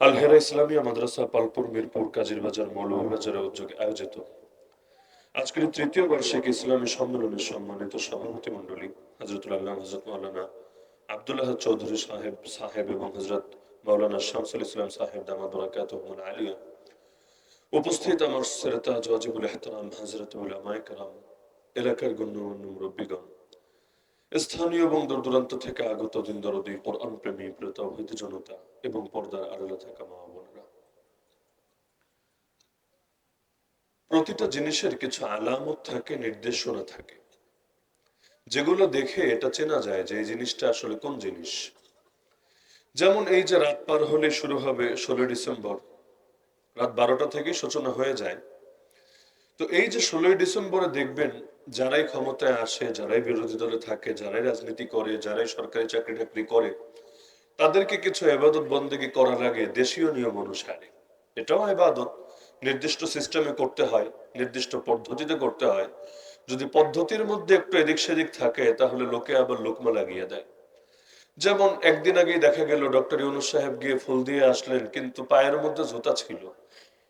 আল হেরা ইসলামিয়া মাদ্রাসা পালপুর মিরপুর কাজীর বাজার মৌলভীবাজারের উদ্যোগে আয়োজিত আজকের তৃতীয় বার্ষিক ইসলামী সম্মেলনের সম্মানিত সভাপতি মণ্ডলী হযরতুল আল্লাহ হযরত মাওলানা আব্দুল্লাহ চৌধুরী সাহেব এবং হযরত মাওলানা শামসুল ইসলাম সাহেব দামাত বরাকাতুহুল আলিয়া, উপস্থিত আমার শ্রোতা ওয়াজিবুল ইহতিরাম হযরত উলামায়ে কেরাম, এলাকার গণ্যমান্য মুরব্বীগণ, স্থানীয় এবং দূরদূরান্ত থেকে আগত দিন দরদি কোরআন প্রেমী প্রতাহিত জনতা এবং পর্দার আড়ালে থাকা মা বোনেরা, প্রতিটা জিনিসের কিছু আলামত থাকে, নির্দেশনা থাকে, যেগুলো দেখে এটা চেনা যায় যে এই জিনিসটা আসলে কোন জিনিস। যেমন এই যে রাত পার হলে শুরু হবে 16 ডিসেম্বর, রাত 12টা থেকে সূচনা হয়ে যায়। তো এই যে 16 ডিসেম্বরে দেখবেন যারাই ক্ষমতায় আসে, যারাই বিরোধী দলে থাকে, যারাই রাজনীতি করে, যারাই সরকারি চাকরি টাকরি করে, তাদেরকে কিছু ইবাদত বন্দেগী করার আগে দেশীয় নিয়ম অনুসারে, এটাও ইবাদত, নির্দিষ্ট সিস্টেমে করতে হয়, নির্দিষ্ট পদ্ধতিতে করতে হয়। যদি পদ্ধতির মধ্যে একটু এদিক সেদিক থাকে তাহলে লোকে আবার লোকমা লাগিয়ে দেয়। যেমন একদিন আগেই দেখা গেল ডক্টর ইউনূস সাহেব গিয়ে ফুল দিয়ে আসলেন, কিন্তু পায়ের মধ্যে জুতা ছিল।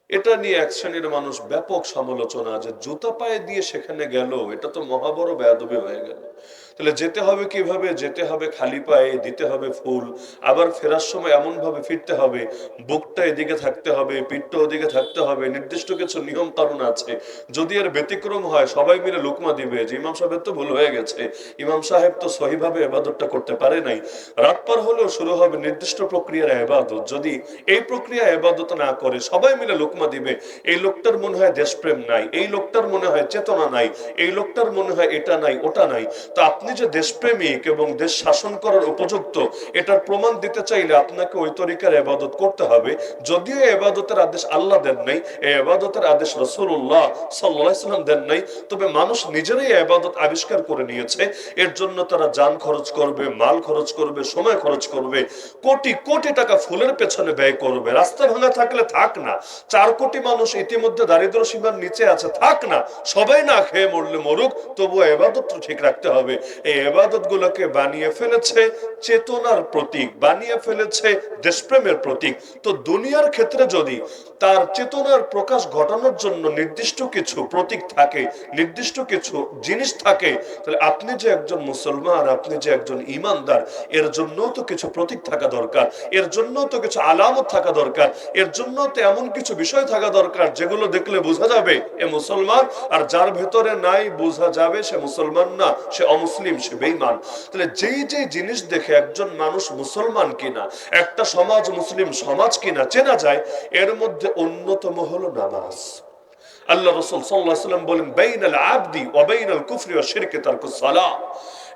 এটা নিয়ে এক শ্রেণীর মানুষ ব্যাপক সমালোচনা, যে জুতা পায়ে দিয়ে সেখানে গেল, এটা তো মহাবড় বেয়াদবি হয়ে গেল। তাহলে যেতে হবে কিভাবে? যেতে হবে খালি পায়ে, দিতে হবে ফুল, আবার ফেরার সময় এমন ভাবে ফিরতে হবে, বুকটা এদিকে থাকতে হবে, পিঠটা ওদিকে থাকতে হবে, নির্দিষ্ট কিছু নিয়ম কানুন আছে। যদি এর ব্যতিক্রম হয় সবাই মিলে লুকমা দিবে যে ইমাম সাহেবের তো ভুল হয়ে গেছে, ইমাম সাহেব তো সহিভাবে ইবাদতটা করতে পারে নাই। রাত পার হলেও শুরু হবে নির্দিষ্ট প্রক্রিয়ার ইবাদত। যদি এই প্রক্রিয়া ইবাদত না করে সবাই মিলে লুকমা দিবে, এই লোকটার মনে হয় দেশপ্রেম নাই, এই লোকটার মনে হয় চেতনা নাই, এই লোকটার মনে হয় এটা নাই ওটা নাই। তো আপনি যে দেশপ্রেমিক এবং দেশ শাসন করার উপযুক্ত, এটার প্রমাণ দিতে চাইলে আপনাকে ওই তরিকার ইবাদত করতে হবে। যদিও ইবাদতের আদেশ আল্লাহ দেন নাই, এই ইবাদতের আদেশ রাসূলুল্লাহ সাল্লাল্লাহু আলাইহি ওয়াসাল্লাম দেন নাই, তবে মানুষ নিজেরাই ইবাদত আবিষ্কার করে নিয়েছে। এর জন্য তারা জান খরচ করবে, মাল খরচ করবে, সময় খরচ করবে, কোটি কোটি টাকা ফুলের পেছনে ব্যয় করবে। রাস্তা ভাঙা থাকলে থাক না, 4 কোটি মানুষ ইতিমধ্যে দারিদ্র সীমার নিচে আছে, থাক না, সবাই না খেয়ে মরলে মরুক, তবুও ইবাদত ঠিক রাখতে হবে। এই ইবাদত গুলোকে বানিয়ে ফেলেছে চেতনার প্রতীক, বানিয়ে ফেলেছে দেশপ্রেমের প্রতীক। তো দুনিয়ার ক্ষেত্রে যদি তার চেতনার প্রকাশ ঘটানোর জন্য নির্দিষ্ট কিছু প্রতীক থাকে, নির্দিষ্ট কিছু জিনিস থাকে, তাহলে আপনি যে একজন মুসলমান, আপনি যে একজন ইমানদার, এর জন্য তো কিছু প্রতীক থাকা দরকার, এর জন্য তো কিছু আলামত থাকা দরকার, এর জন্য তো এমন কিছু বিষয় থাকা দরকার যেগুলো দেখলে বোঝা যাবে এ মুসলমান, আর যার ভেতরে নাই বোঝা যাবে সে মুসলমান না, সে অমুসলিম, সে বেঈমান। তাহলে যেই যেই জিনিস দেখে একজন মানুষ মুসলমান কিনা, একটা সমাজ মুসলিম সমাজ কিনা চেনা যায়, এর মধ্যে অন্যতম হলো নামাজ। আল্লাহ রাসূল সাল্লাল্লাহু আলাইহি ওয়াসাল্লাম বলেন, বাইনাল আবদি ওয়া বাইনাল কুফরি ওয়া শিরকি তারকুস সালাহ।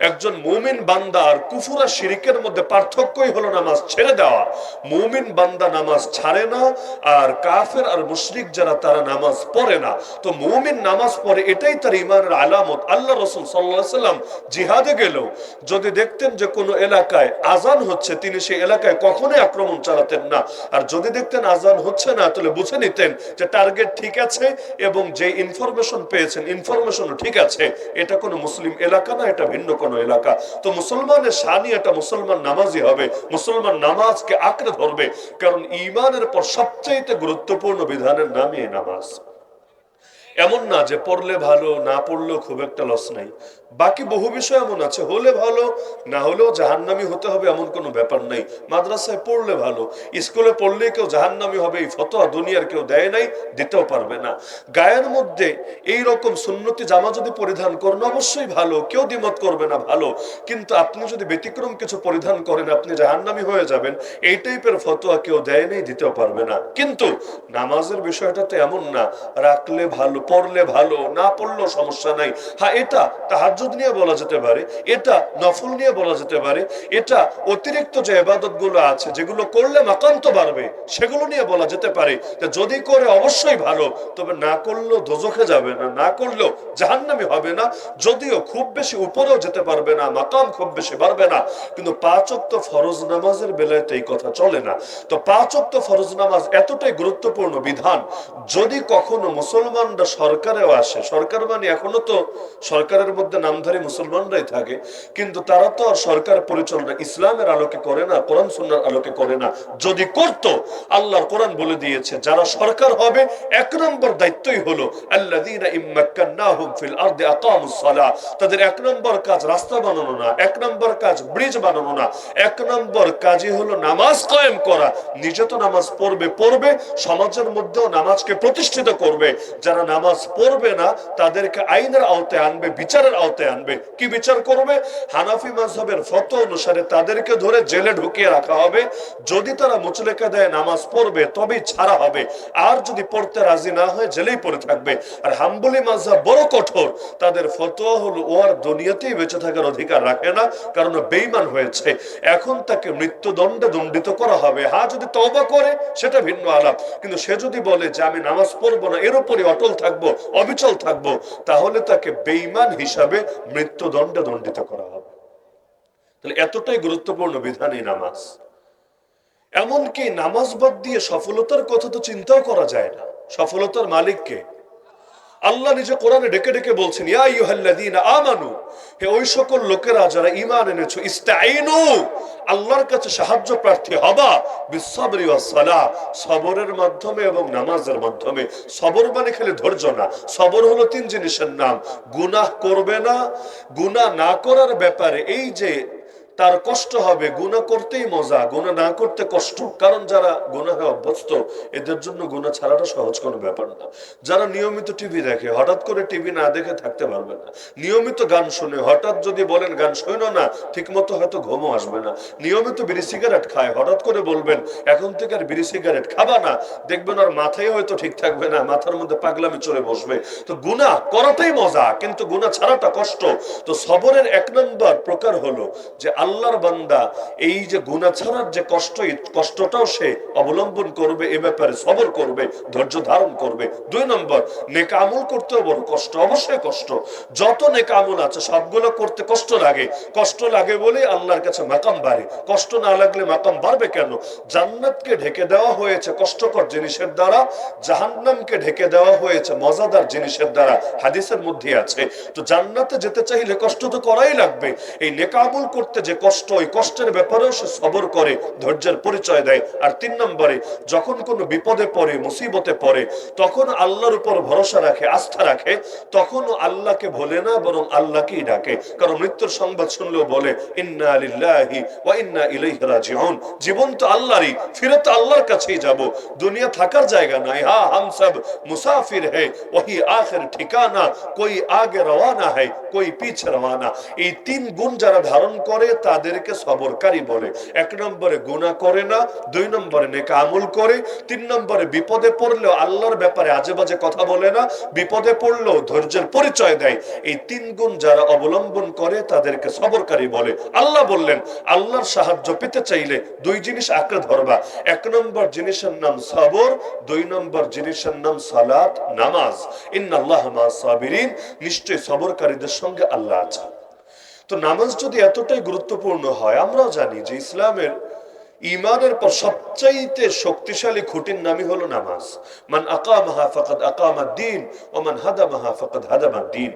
একজন মুমিন বান্দা আর কুফর আর শিরকের মধ্যে পার্থক্যই হলো নামাজ ছেড়ে দেওয়া। মুমিন বান্দা নামাজ ছাড়ে না, আর কাফের আর মুশরিক যারা তারা নামাজ পড়ে না। তো মুমিন নামাজ পড়ে, এটাই তার ঈমানের আলামত। আল্লাহ রাসূল সাল্লাল্লাহু আলাইহি ওয়াসাল্লাম জিহাদে গেল, যদি দেখতেন যে কোনো এলাকায় আজান হচ্ছে, তিনি সেই এলাকায় কখনোই আক্রমণ চালাতেন না। আর যদি দেখতেন আজান হচ্ছে না, তাহলে বুঝে নিতেন যে টার্গেট ঠিক আছে এবং যে ইনফরমেশন পেয়েছেন ইনফরমেশনও ঠিক আছে, এটা কোনো মুসলিম এলাকা না, এটা ভিন্ন কোনো এলাকা। তো মুসলমানের শানি, এটা মুসলমান নামাজি হবে, মুসলমান নামাজকে আঁকড়ে ধরবে, কারণ ঈমানের পর সবচেয়ে গুরুত্বপূর্ণ বিধানের নামই নামাজ। এমন না যে পড়লে ভালো, না পড়লেও খুব একটা লস নাই। বাকি বহু বিষয় এমন আছে, হলে ভালো, না হলেও জাহান্নামী হতে হবে এমন কোনো ব্যাপার নাই। মাদ্রাসায় পড়লে ভালো, স্কুলে পড়লে কেউ জাহান্নামী হবে এই ফতোয়া দুনিয়ার কেউ দেয় নাই, দিতেও পারবে না। গায়ের মধ্যে এই রকম সুন্নতি জামা যদি পরিধান করেন অবশ্যই ভালো, কেউ দ্বিমত করবে না, ভালো। কিন্তু আপনি যদি ব্যতিক্রম কিছু পরিধান করেন আপনি জাহান্নামী হয়ে যাবেন, এই টাইপের ফতোয়া কেউ দেয় নাই, দিতেও পারবে না। কিন্তু নামাজের বিষয়টা তো এমন না, রাখলে ভালো, পড়লে ভালো, না পড়লেও সমস্যা নাই। হ্যাঁ, এটা তাহাজ্জুদ নিয়ে বলা যেতে পারে, এটা নফল নিয়ে বলা যেতে পারে, এটা অতিরিক্ত যে ইবাদত গুলো আছে যেগুলো করলে মাকাম তো বাড়বে, সেগুলো নিয়ে বলা যেতে পারে। যদি করে অবশ্যই ভালো, তবে না করলেও দোজখে যাবে না, না করলেও জাহান্নামী হবে না। যদিও খুব বেশি উপরেও যেতে পারবে না, মাকাম খুব বেশি বাড়বে না। কিন্তু 5 ওয়াক্ত ফরজ নামাজের বেলায় তো এই কথা চলে না। তো 5 ওয়াক্ত ফরজ নামাজ এতটাই গুরুত্বপূর্ণ বিধান, যদি কখনো মুসলমানরা সরকারেও আসে, সরকার মানে এখনো তো সরকারের মধ্যে নামধারী মুসলমানরাই থাকে, কিন্তু তারা তো আর সরকার পরিচালনা ইসলামের আলোকে করে না, কোরআন সুন্নাহর আলোকে করে না। যদি করত, আল্লাহর কোরআন বলে দিয়েছে যারা সরকার হবে এক নম্বর দায়িত্বই হলো আল্লাযীনা ইম্মাক্কান্নাহুম ফিল আরদি আকামুস সালাহ, তাদের এক নম্বর কাজ রাস্তা বানানো না, এক নম্বর কাজ ব্রিজ বানানো না, এক নম্বর কাজই হলো নামাজ কায়েম করা। নিজে তো নামাজ পড়বে, সমাজের মধ্যেও নামাজকে প্রতিষ্ঠিত করবে। যারা নামাজ পড়বে না তাদেরকে আইনের আওতায় আনবে, বিচারের আওতায় আনবে। কি বিচার করবে? হানাফি মাযহাবের ফতোয়া অনুসারে তাদেরকে ধরে জেলে ঢুকিয়ে রাখা হবে। যদি তারা মুচলেকা দেয় নামাজ পড়বে তবেই ছাড়া হবে, আর যদি পড়তে রাজি না হয় জেলেই পড়ে থাকবে। আর হাম্বলি মাযহাব বড় কঠোর, তাদের ফতোয়া হলো ও আর দুনিয়াতেই বেঁচে থাকার অধিকার রাখে না, কারণ বেঈমান হয়েছে, এখন তাকে মৃত্যুদণ্ডে দণ্ডিত করা হবে। হ্যাঁ, যদি তওবা করে সেটা ভিন্ন আলাপ, কিন্তু সে যদি বলে যে আমি নামাজ পড়বো না, এর উপরই অটল থাকবো, অবিচল থাকবো, তাহলে তাকে বেঈমান হিসাবে মৃত্যুদণ্ডে দণ্ডিত করা হবে। তাহলে এতটাই গুরুত্বপূর্ণ বিধান এই নামাজ। এমনকি নামাজ বাদ দিয়ে সফলতার কথা তো চিন্তাও করা যায় না। সফলতার মালিককে আল্লাহ নিজে কোরআনে ডেকে ডেকে বলছেন, ইয়া আইয়ুহাল্লাযীনা আমানু, হে ওই সকল লোকেরা যারা ঈমান এনেছো, ইস্তাঈনু, আল্লাহর কাছে সাহায্য প্রার্থী হবা, বিসসাবরি ওয়াস সালাহ, সবরের মাধ্যমে এবং নামাজের মাধ্যমে। সবর মানে খালি ধৈর্য না, সবর হলো তিন জিনিসের নাম। গুনাহ করবে না, গুনাহ না করার ব্যাপারে এই যে তার কষ্ট হবে, গুনাহ করতেই মজা, গুনাহ না করতে কষ্ট। কারণ যারা গুনাহে অভ্যস্ত এদের জন্য গুনাহ ছাড়াটা সহজ কোনো ব্যাপার না। যারা নিয়মিত টিভি দেখে, হঠাৎ করে টিভি না দেখে থাকতে পারবে না। নিয়মিত গান শুনে, হঠাৎ যদি বলেন গান শোনো না, ঠিক মতো হয়তো ঘুমও আসবে না। নিয়মিত বিড়ি সিগারেট খায়, হঠাৎ করে বলবেন এখন থেকে আর বিড়ি সিগারেট খাবা না, দেখবেন আর মাথায় হয়তো ঠিক থাকবে না, মাথার মধ্যে পাগলামি চলে বসবে। তো গুনাহ করাটাই মজা, কিন্তু গুনাহ ছাড়াটা কষ্ট। তো সবরের এক নম্বর প্রকার হলো যে আল্লাহর বান্দা এই যে গুনাহ ছাড়ার যে কষ্টটাও সে অবলম্বন করবে, এ ব্যাপারে সবর করবে, ধৈর্য ধারণ করবে। দুই নম্বর, নেক আমল করতেও বড় কষ্ট, অবশ্যই কষ্ট। যত নেক আমল আছে সবগুলো করতে কষ্ট লাগে, কষ্ট লাগে বলে আল্লাহর কাছে মাকাম বাড়ে। কষ্ট না লাগলে মাকাম বাড়বে কেন? জান্নাতকে ঢেকে দেওয়া হয়েছে কষ্টকর জিনিসের দ্বারা, জাহান্নামকে ঢেকে দেওয়া হয়েছে মজাদার জিনিসের দ্বারা, হাদিসের মধ্যে আছে। তো জান্নাতে যেতে চাইলে কষ্ট তো করাই লাগবে। এই নেক আমল করতে যে কষ্ট, ওই কষ্টের ব্যাপারেও সে সবর করে, ধৈর্যের পরিচয় দেয়। আর তিন নম্বরে, যখন কোনো বিপদে পড়ে, মুসিবতে পড়ে, তখন আল্লাহর উপর ভরসা রাখে, আস্থা রাখে, তখন আল্লাহকে ভোলে না, বরং আল্লাহকেই ডাকে। কারণ মৃত্যুর সংবাদ শুনলেও বলে ইন্না লিল্লাহি ওয়া ইন্না ইলাইহি রাজিউন, জীবন তো আল্লাহরই, ফিরে তো আল্লাহর কাছেই যাব। দুনিয়া থাকার জায়গা নাই। হ্যাঁ, হাম সব মুসাফির है, वही आखिर ठिकाना, कोई आगे रवाना है, कोई पीछे रवाना। এই তিন গুণ যারা ধারণ করে তাদেরকে সবরকারী বলে। এক নম্বরে গুনাহ করে না, দুই নম্বরে নেক আমল করে, তিন নম্বরে বিপদে পড়লেও আল্লাহর ব্যাপারে আজে বাজে কথা বলে না, বিপদে পড়লেও ধৈর্যের পরিচয় দেয়। এই তিন গুণ যারা অবলম্বন করে তাদেরকে সবরকারী বলে। আল্লাহ বললেন, আল্লাহর সাহায্য পেতে চাইলে দুই জিনিস আঁকড়ে ধরবা। এক নম্বর জিনিসের নাম সবর, দুই নম্বর জিনিসের নাম সালাত, নামাজ। ইন্নাল্লাহা মা'আস সাবিরিন, নিশ্চয় সবরকারীদের সঙ্গে আল্লাহ আছেন। তো নামাজ যদি এতটাই গুরুত্বপূর্ণ হয়, আমরাও জানি যে ইসলামের ঈমানের পর সবচাইতে শক্তিশালী খুঁটির নামই হলো নামাজ। মান আকামাহা ফাকাদ আকামাদ-দ্বীন ওয়া মান হাদামাহা ফাকাদ হাদামাদ-দ্বীন।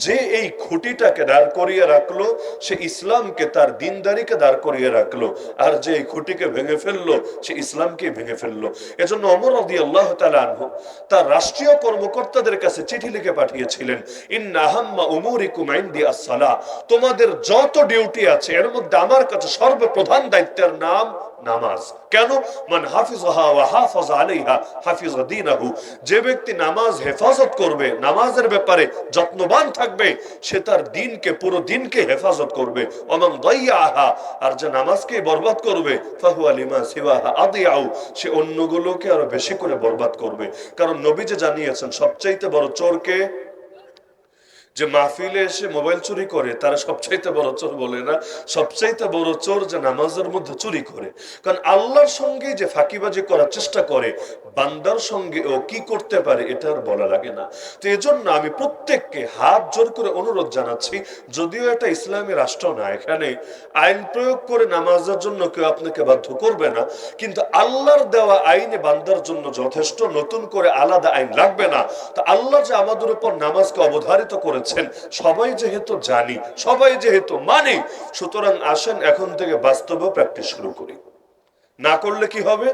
যে এই খুঁটিটাকে দাঁড় করিয়ে রাখলো সে ইসলামকে, তার দ্বীনদারিকে দাঁড় করিয়ে রাখলো, আর যে এই খুঁটিকে ভেঙে ফেললো সে ইসলামকে ভেঙে ফেললো। এজন্য ওমর রাদিয়াল্লাহু তাআলা আনহু তার রাষ্ট্রীয় কর্মকর্তাদের কাছে চিঠি লিখে পাঠিয়েছিলেন, ইন্না আহাম্মা উমুরিকুম ইনদি আস-সালাহ, তোমাদের যত ডিউটি আছে এর মধ্যে আমার কাছে সর্বপ্রধান দায়িত্বের নাম নামাজ। কেন? মান হাফিজাহা ওয়া হাফাযা আলাইহা হাফিযা দীনাহু, যে ব্যক্তি নামাজ হেফাজত করবে, নামাজের ব্যাপারে যত্নবান থাকবে, সে তার দ্বীনকে, পুরো দ্বীনকে হেফাজত করবে। ওয়া মান দাইয়াহা, আর যে নামাজকে বরবাদ করবে, ফাহুয়া লিমা সিওয়াহা আদিয়াউ, সে অন্যগুলোকে আরো বেশি করে বরবাদ করবে। কারণ নবী যে জানিয়েছেন সবচাইতে বড় চোরকে, যে মাহফিলে এসে মোবাইল চুরি করে তারা সবচাইতে বড় চোর বলে না, সবচাইতে বড় চোর যে নামাজের মধ্যে চুরি করে। কারণ আল্লাহর সঙ্গে যে ফাঁকিবাজি করার চেষ্টা করে, বান্দার সঙ্গে ও কি করতে পারে এটা আর বলা লাগে না। তো এজন্য আমি প্রত্যেককে হাত জোর করে অনুরোধ জানাচ্ছি, যদিও এটা ইসলামী রাষ্ট্র না, এখানে আইন প্রয়োগ করে নামাজের জন্য কেউ আপনাকে বাধ্য করবে না, কিন্তু আল্লাহর দেওয়া আইনে বান্দার জন্য যথেষ্ট, নতুন করে আলাদা আইন লাগবে না। তো আল্লাহ যে আমাদের উপর নামাজকে অবধারিত করেছেন সবাই যেহেতু জানি, সবাই যেহেতু মানি, সুতরাং আসেন এখন থেকে বাস্তবে প্র্যাকটিস শুরু করি। না করলে কি হবে,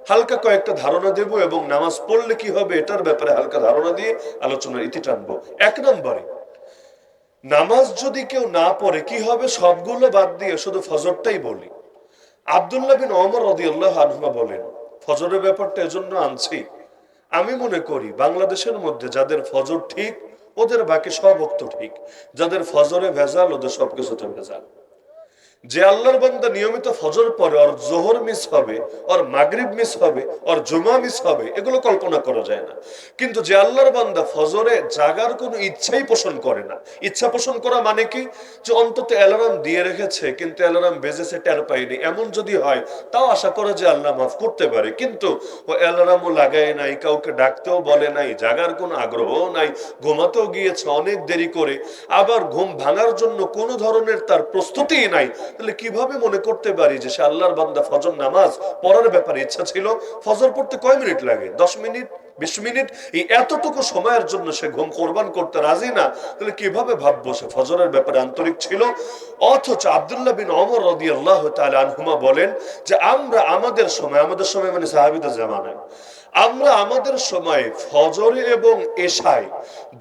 হালকা কয়েকটা ধারণা দেব এবং নামাজ পড়লে কি হবে এটার ব্যাপারে হালকা ধারণা দিয়ে আলোচনার ইতি টানবো। এক নম্বরে, নামাজ যদি কেউ না পড়ে কি হবে, সবগুলো বাদ দিয়ে শুধু ফজরটাই বলি। আব্দুল্লাহ বিন ওমর রাদিয়াল্লাহু আনহু বলেন, ফজরের ব্যাপারটা এজন্য আনছি, আমি মনে করি বাংলাদেশের মধ্যে যাদের ফজর ঠিক ওদের বাকি সব ওয়াক্ত ঠিক, যাদের ফজরে ভেজাল ওদের সবকিছুতে ভেজাল। যে আল্লাহর বান্দা নিয়মিত ফজর পরে ওর জোহর মিস হবে, ওর মাগরিব মিস হবে, ওর জুমা মিস হবে, এগুলো কল্পনা করা যায় না। কিন্তু যে আল্লাহর বান্দা ফজরে জাগার কোনো ইচ্ছাই পোষণ করে না, ইচ্ছা পোষণ করা মানে কি, যে অন্তত অ্যালার্ম দিয়ে রেখেছে কিন্তু অ্যালার্ম বেজেছে টের পাইনি, এমন যদি হয় তাও আশা করে যে আল্লাহ মাফ করতে পারে। কিন্তু ও অ্যালার্মও লাগায় নাই, কাউকে ডাকতেও বলে নাই, জাগার কোনো আগ্রহও নাই, ঘুমাতেও গিয়েছে অনেক দেরি করে, আবার ঘুম ভাঙার জন্য কোনো ধরনের তার প্রস্তুতিই নাই, তাহলে কিভাবে মনে করতে পারি যে সে আল্লাহর বান্দা? ফজর নামাজ পড়ার ব্যাপারে ইচ্ছা ছিল, ফজর পড়তে কয় মিনিট লাগে? 10 মিনিট, 20 মিনিট, এই এতটুকু সময়ের জন্য সে ঘুম কোরবান করতে রাজি না, তাহলে কিভাবে ভাববো সে ফজরের ব্যাপারে আন্তরিক ছিল? অথচ আব্দুল্লাহ বিন ওমর রাদিয়াল্লাহু তাআলা আনহুমা বলেন যে আমরা আমাদের সময় মানে সাহাবীদের জামানায়, আমরা আমাদের সময় ফজরে এবং এশায়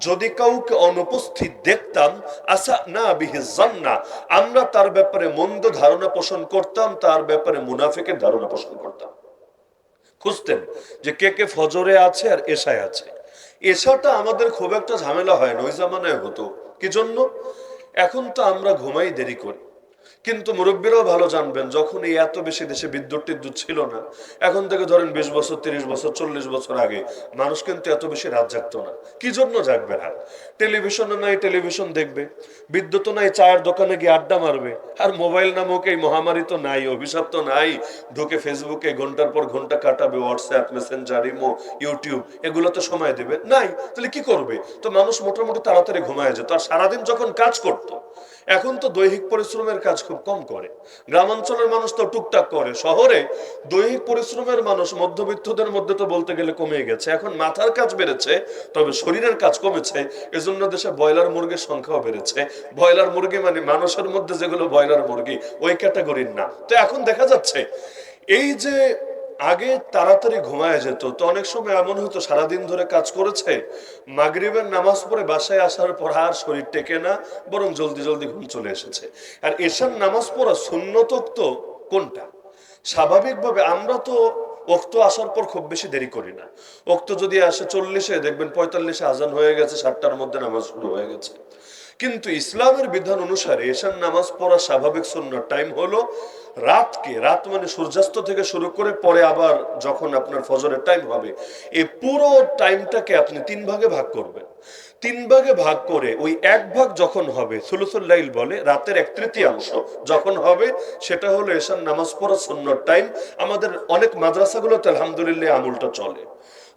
যদি কাউকে অনুপস্থিত দেখতাম, আসা না বিহি জান্না, আমরা তার ব্যাপারে মন্দ ধারণা পোষণ করতাম, তার ব্যাপারে মুনাফিকের ধারণা পোষণ করতাম। খুঁজতেন যে কে কে ফজরে আছে আর এশায় আছে। এশাটা আমাদের খুব একটা ঝামেলা হয় না, ওই জামানায় হতো। কি জন্য? এখন তো আমরা ঘুমাই দেরি করি, কিন্তু মুরব্বীরাও ভালো জানবেন, যখন এই এত বেশি দেশে বিদ্যুৎ টিদ্যুৎ ছিল না, এখন থেকে ধরেন 20 বছর, 30 বছর, 40 বছর আগে মানুষ কিন্তু এত বেশি রাত জাগতো না। কি জন্য জাগবে রাত? টেলিভিশনও নাই, টেলিভিশন দেখবে, বিদ্যুৎ নাই, চায়ের দোকানে গিয়ে আড্ডা মারবে, আর মোবাইল নামক এই মহামারী তো নাই, অভিশাপ তো নাই, ঢুকে ফেসবুকে ঘন্টার পর ঘন্টা কাটাবে, হোয়াটসঅ্যাপ, মেসেঞ্জার, ইমো, ইউটিউব, এগুলোতে সময় দেবে নাই, তাহলে কি করবে? তো মানুষ মোটামুটি তাড়াতাড়ি ঘুমায় যেত, আর সারাদিন যখন কাজ করতো। এখন তো দৈহিক পরিশ্রমের কাজ খুব কম করে, গ্রামাঞ্চলের মানুষ তো টুকটাক করে, শহরে দৈহিক পরিশ্রমের মানুষ মধ্যবিত্তদের মধ্যে তো বলতে গেলে কমে গেছে। এখন মাথার কাজ বেড়েছে, তবে শরীরের কাজ কমেছে। এজন্য দেশে ব্রয়লার মুরগির সংখ্যাও বেড়েছে। ব্রয়লার মুরগি মানে মানুষের মধ্যে যেগুলো ব্রয়লার মুরগি ওই ক্যাটাগরির না। তো এখন দেখা যাচ্ছে এই যে আগে তাড়াতাড়ি ঘুমায় যেত, তো অনেক সময় এমন হতো সারাদিন ধরে কাজ করেছে, মাগরিবের নামাজ পড়ে বাসায় আসার পর আর শরীর টেকে না, বরং জলদি জলদি ঘুম চলে এসেছে। আর এশার নামাজ পড়া সুন্নত তো কোনটা? স্বাভাবিকভাবে আমরা তো ওক্ত আসার পর খুব বেশি দেরি করি না। ওক্ত যদি আসে 40-এ, দেখবেন 45-এ আজান হয়ে গেছে, 7টার মধ্যে নামাজ শুরু হয়ে গেছে। কিন্তু ইসলামের বিধান অনুসারে এশার নামাজ পড়া স্বাভাবিক সুন্নাত টাইম হলো রাতকে, রাত মানে সূর্যাস্ত থেকে শুরু করে পরে আবার যখন আপনার ফজরের টাইম হবে, এই পুরো টাইমটাকে আপনি 3 ভাগে ভাগ করবেন। 3 ভাগে ভাগ করে ওই 1 ভাগ যখন হবে, সুলুসুল লাইল বলে, রাতের 1/3 যখন হবে, সেটা হলো এশার নামাজ পড়া সুন্নাত টাইম। আমাদের অনেক মাদ্রাসাগুলোতে আলহামদুলিল্লাহ আমলটা চলে।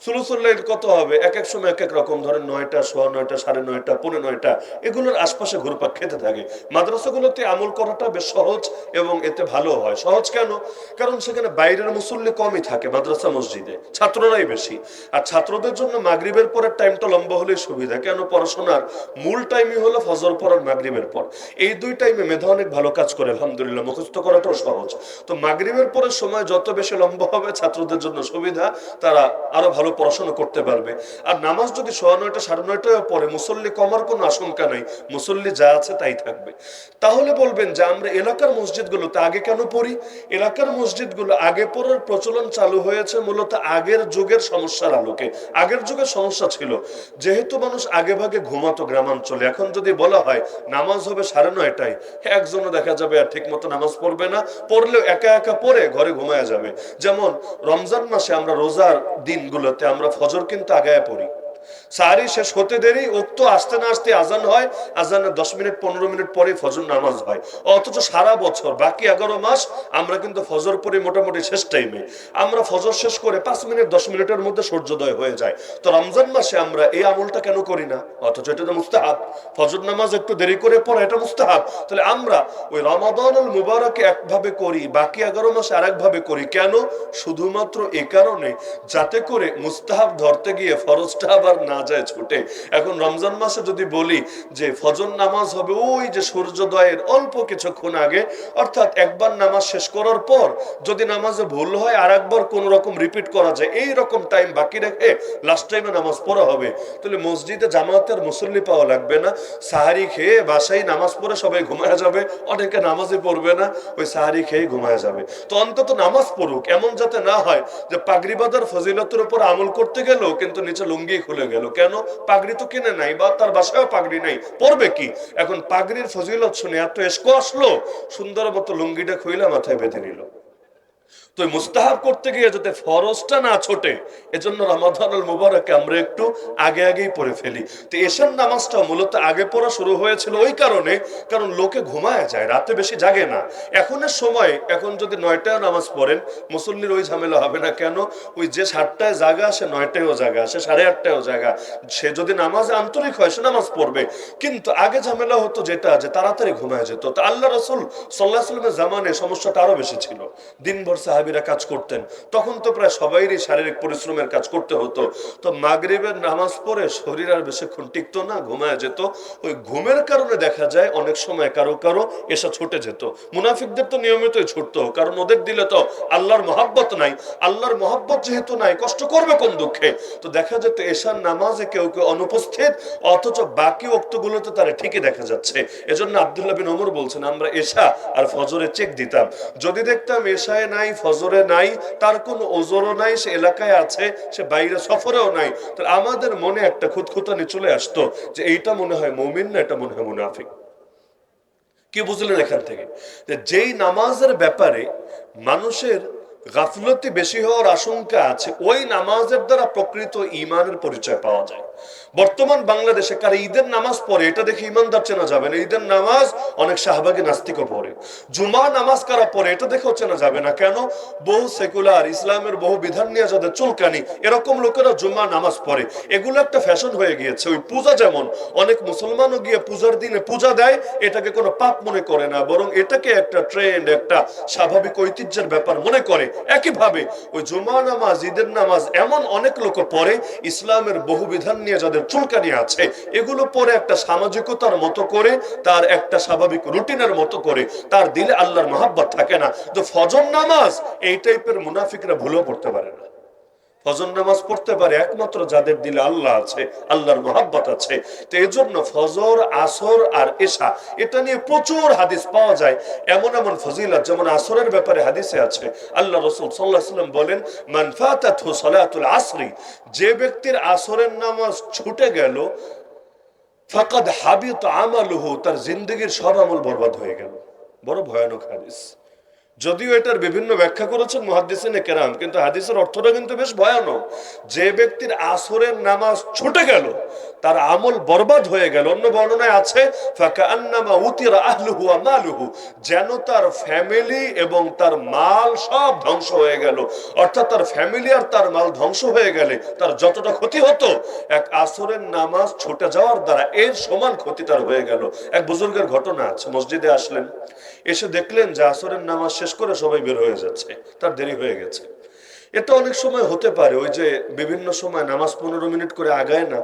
সুলুসুল লাইল কত হবে? এক এক সময় এক এক রকম, ধরেন 9টা, 9:15, 9:30, 9:45, এগুলোর আশপাশে ঘুরপাক খেতে থাকে। মাদ্রাসাগুলোতে আমল করাটা বেশ সহজ এবং এতে ভালো হয়। সহজ কেন? কারণ সেখানে বাইরের মুসল্লি কমই থাকে মাদ্রাসা মসজিদে, ছাত্ররাই বেশি। আর ছাত্রদের জন্য মাগরিবের পরের টাইমটা লম্বা হলেই সুবিধা। কেন? পড়াশোনার মূল টাইমই হলো ফজর পর আর মাগরিবের পর। এই 2 টাইমে মেধা অনেক ভালো কাজ করে আলহামদুলিল্লাহ, মুখস্থ করাটাও সহজ। তো মাগরিবের পরের সময় যত বেশি লম্বা হবে ছাত্রদের জন্য সুবিধা, তারা আরো ভালো পড়াশোনা করতে পারবে। আর নামাজ যদি 9:30, 9:30 পরে মুসল্লি কমার কোনো আশঙ্কা নাই, মুসল্লি যা আছে তাই থাকবে। তাহলে বলবেন যে আমরা এলাকার মসজিদগুলোতে আগে কেন পড়ি? এলাকার মসজিদগুলো আগে পড়ার প্রচলন চালু হয়েছে মূলত আগের যুগের সমস্যার আলোকে। আগের যুগের সমস্যা ছিল যেহেতু মানুষ আগে ভাগে ঘুমাতো গ্রামাঞ্চলে, এখন যদি বলা হয় নামাজ হবে 9:30, একজনও দেখা যাবে আর ঠিক মতো নামাজ পড়বে না, পড়লেও একা একা পড়ে ঘরে ঘুমায় যাবে। যেমন রমজান মাসে আমরা রোজার দিনগুলোতে আমরা ফজর কিন্তু আগায় পড়ি, সাহারি শেষ হতে দেরি, উক্ত আসতে না আসতে আজান হয়, আজানের 10 মিনিট 15 মিনিট পরে ফজর নামাজ হয়। অথচ সারা বছর বাকি 11 মাস আমরা কিন্তু ফজর পড়ি মোটামুটি শেষ টাইমে। আমরা ফজর শেষ করে 5 মিনিট 10 মিনিটের মধ্যে সূর্যোদয় হয়ে যায়। তো রমজান মাসে আমরা এই আমলটা কেন করি না? অথচ এটা তো মুস্তাহাব। ফজর নামাজ একটু দেরি করে পড়া এটা মুস্তাহাব। তাহলে আমরা ওই রমাদানুল মুবারকে একভাবে করি, বাকি 11 মাসে আরেক ভাবে করি কেন? শুধুমাত্র এই কারণে যাতে করে মুস্তাহাব ধরতে গিয়ে ফরজটা আবার না যায় ছুটে। এখন রমজান মাসে যদি বলি যে ফজর নামাজ হবে ওই যে সূর্যোদয়ের অল্প কিছুক্ষণ আগে, অর্থাৎ একবার নামাজ শেষ করার পর যদি নামাজে ভুল হয় আর একবার কোন রকম রিপিট করা যায়, এই রকম টাইম বাকি রেখে লাস্ট টাইমে নামাজ পড়া হবে, তাহলে মসজিদে জামাতের মুসল্লি পাওয়া লাগবে না। সাহারি খেয়ে বাসায় নামাজ পড়ে সবাই ঘুমায় যাবে, অনেকে নামাজই পড়বে না, ওই সাহারি খেয়ে ঘুমায় যাবে। তো অন্তত নামাজ পড়ুক, এমন যাতে না হয় যে পাগড়ি বাঁধার ফজিলতের উপর আমল করতে গেল কিন্তু নিচে লুঙ্গি খুলে গেল। কেন? পাগড়ি তো কিনে নাই বা তার বাসায়ও পাগড়ি নাই, পড়বে কি? এখন পাগড়ির ফজিলত শুনে এত এসকো আসলো, সুন্দর মতো লুঙ্গিটা খুইলা মাথায় বেঁধে নিল। তো মুস্তাহাব করতে গিয়ে যাতে ফরজটা না ছোটে, এজন্য রমাদানুল মুবারকে আমরা একটু আগে আগেই পড়ে ফেলি। তো এশার নামাজটা মূলত আগে পড়া শুরু হয়েছিল ওই কারণে, কারণ লোকে ঘুমায় যায়, রাতে বেশি জাগে না। এখনের সময় এখন যদি 9টায় নামাজ পড়েন, মুসল্লির ওই ঝামেলা হবে না। কেন? ওই যে 7টায় জাগা সে 9টায়ও জাগা, সে 8:30টায়ও জাগা। সে যদি নামাজে আন্তরিক হয় সে নামাজ পড়বে। কিন্তু আগে ঝামেলা হতো যেটা, যে তাড়াতাড়ি ঘুমায় যেত। তো আল্লাহ রাসূল সাল্লাল্লাহু আলাইহি ওয়াসাল্লামের জামানে সমস্যাটা আরো বেশি ছিল। দিনভর সাহাবীরা কাজ করতেন, তখন তো প্রায় সবাইরই শারীরিক পরিশ্রমের কাজ করতে হতো। তো মাগরিবের নামাজ পড়ে শরীর আর বেশিক্ষণ টিকতো না, ঘুমায় যেত। ওই ঘুমের কারণে দেখা যায় অনেক সময় কারো কারো এসা ছুটে যেত। মুনাফিকদের তো নিয়মিতই ছুটতো, কারণ ওদের দিলে তো আল্লাহর মহব্বত নাই। আল্লাহর মহব্বত যেহেতু নাই, কষ্ট করবে কোন দুঃখে? তো দেখা যেত এশার নামাজে কেউ কেউ অনুপস্থিত, অথচ বাকি ওয়াক্তগুলোতে তারা ঠিকই দেখা যাচ্ছে। এজন্য আব্দুল্লাহ বিন ওমর বলছেন, আমরা এশা আর ফজরে চেক দিতাম, যদি দেখতাম এশায় নাই ফজরে নাই, তার কোনো ওজরও নাই, সে এলাকায় আছে, সে বাইরে সফরেও নাই, তো আমাদের মনে একটা খুঁতখুঁতানি চলে আসতো যে এইটা মনে হয় মুমিন না, এটা মনে হয় মুনাফিক। কি বুঝলেন এখান থেকে? যে যেই নামাজের ব্যাপারে মানুষের গাফলতি বেশি হওয়ার আশঙ্কা আছে, ওই নামাজের দ্বারা প্রকৃত ঈমানের পরিচয় পাওয়া যায়। বর্তমান বাংলাদেশে কারা ঈদের নামাজ পড়ে এটা দেখে ঈমানদার চেনা যাবে না। ঈদের নামাজ অনেক শাহবাগী নাস্তিকও পড়ে। জুমা নামাজ কারা পড়ে এটা দেখেও চেনা যাবে না। কেন? বহু সেকুলার, ইসলামের বহু বিধান নিয়ে যাদের চুলকানি, এরকম লোকেরা জুমা নামাজ পড়ে। এগুলো একটা ফ্যাশন হয়ে গিয়েছে। ওই পূজা, যেমন অনেক মুসলমানও গিয়ে পূজার দিনে পূজা দেয়, এটাকে কোনো পাপ মনে করে না, বরং এটাকে একটা ট্রেন্ড, একটা স্বাভাবিক ঐতিহ্যের ব্যাপার মনে করে। একইভাবে ওই জুমা নামাজ, ঈদের নামাজ এমন অনেক লোক পড়ে, ইসলামের বহু বিধান নিয়ে যাদের চুলকানি আছে, এগুলো পরে একটা সামাজিকতার মতো করে, তার একটা স্বাভাবিক রুটিনের মতো করে, তার দিলে আল্লাহর মহব্বত থাকে না। তো ফজর নামাজ এই টাইপের মুনাফিকরা ভুলেও পড়তে পারে না। ফজর নামাজ পড়তে পারে একমাত্র যাদের দিলে আল্লাহ আছে, আল্লাহর মহব্বত আছে। তো এই জন্য ফজর, আসর আর এশা, এটা নিয়ে প্রচুর হাদিস পাওয়া যায়। এমন এমন ফজিলত, যেমন আসরের ব্যাপারে হাদিসে আছে, আল্লাহ রাসূল সাল্লাল্লাহু আলাইহি ওয়াসাল্লাম বলেন, মান ফাতাতহু সালাতুল আসরি, যে ব্যক্তির আসরের নামাজ ছুটে গেল, ফাকাদ হাবিত আমালুহু, তার জিন্দেগীর সব আমল বরবাদ হয়ে গেল। বড় ভয়ানক হাদিস। যদিও এটার বিভিন্ন ব্যাখ্যা করেছেন মুহাদ্দিসিনে কেরাম, কিন্তু হাদিসের অর্থটা কিন্তু বেশ ভয়ানক। যে ব্যক্তির আসরের নামাজ ছুটে গেল, তার আমল বরবাদ হয়ে গেল। অন্য বর্ণনায় আছে ফাকান্নামা উতিরা আহলুহু ওয়া মালুহু, যেন তার ফ্যামিলি এবং তার মাল সব ধ্বংস হয়ে গেল। অর্থাৎ তার ফ্যামিলি আর তার মাল ধ্বংস হয়ে গেলে তার যতটা ক্ষতি হতো, এক আসরের নামাজ ছুটে যাওয়ার দ্বারা এর সমান ক্ষতি তার হয়ে গেল। এক বুজুর্গের ঘটনা আছে, মসজিদে আসলেন, এসে দেখলেন যে আসরের নামাজ শেষ করে সবাই বের হয়ে যাচ্ছে, তার দেরি হয়ে গেছে। এটা অনেক সময় হতে পারে, ওই যে বিভিন্ন সময় নামাজ 15 মিনিট করে আগায় না,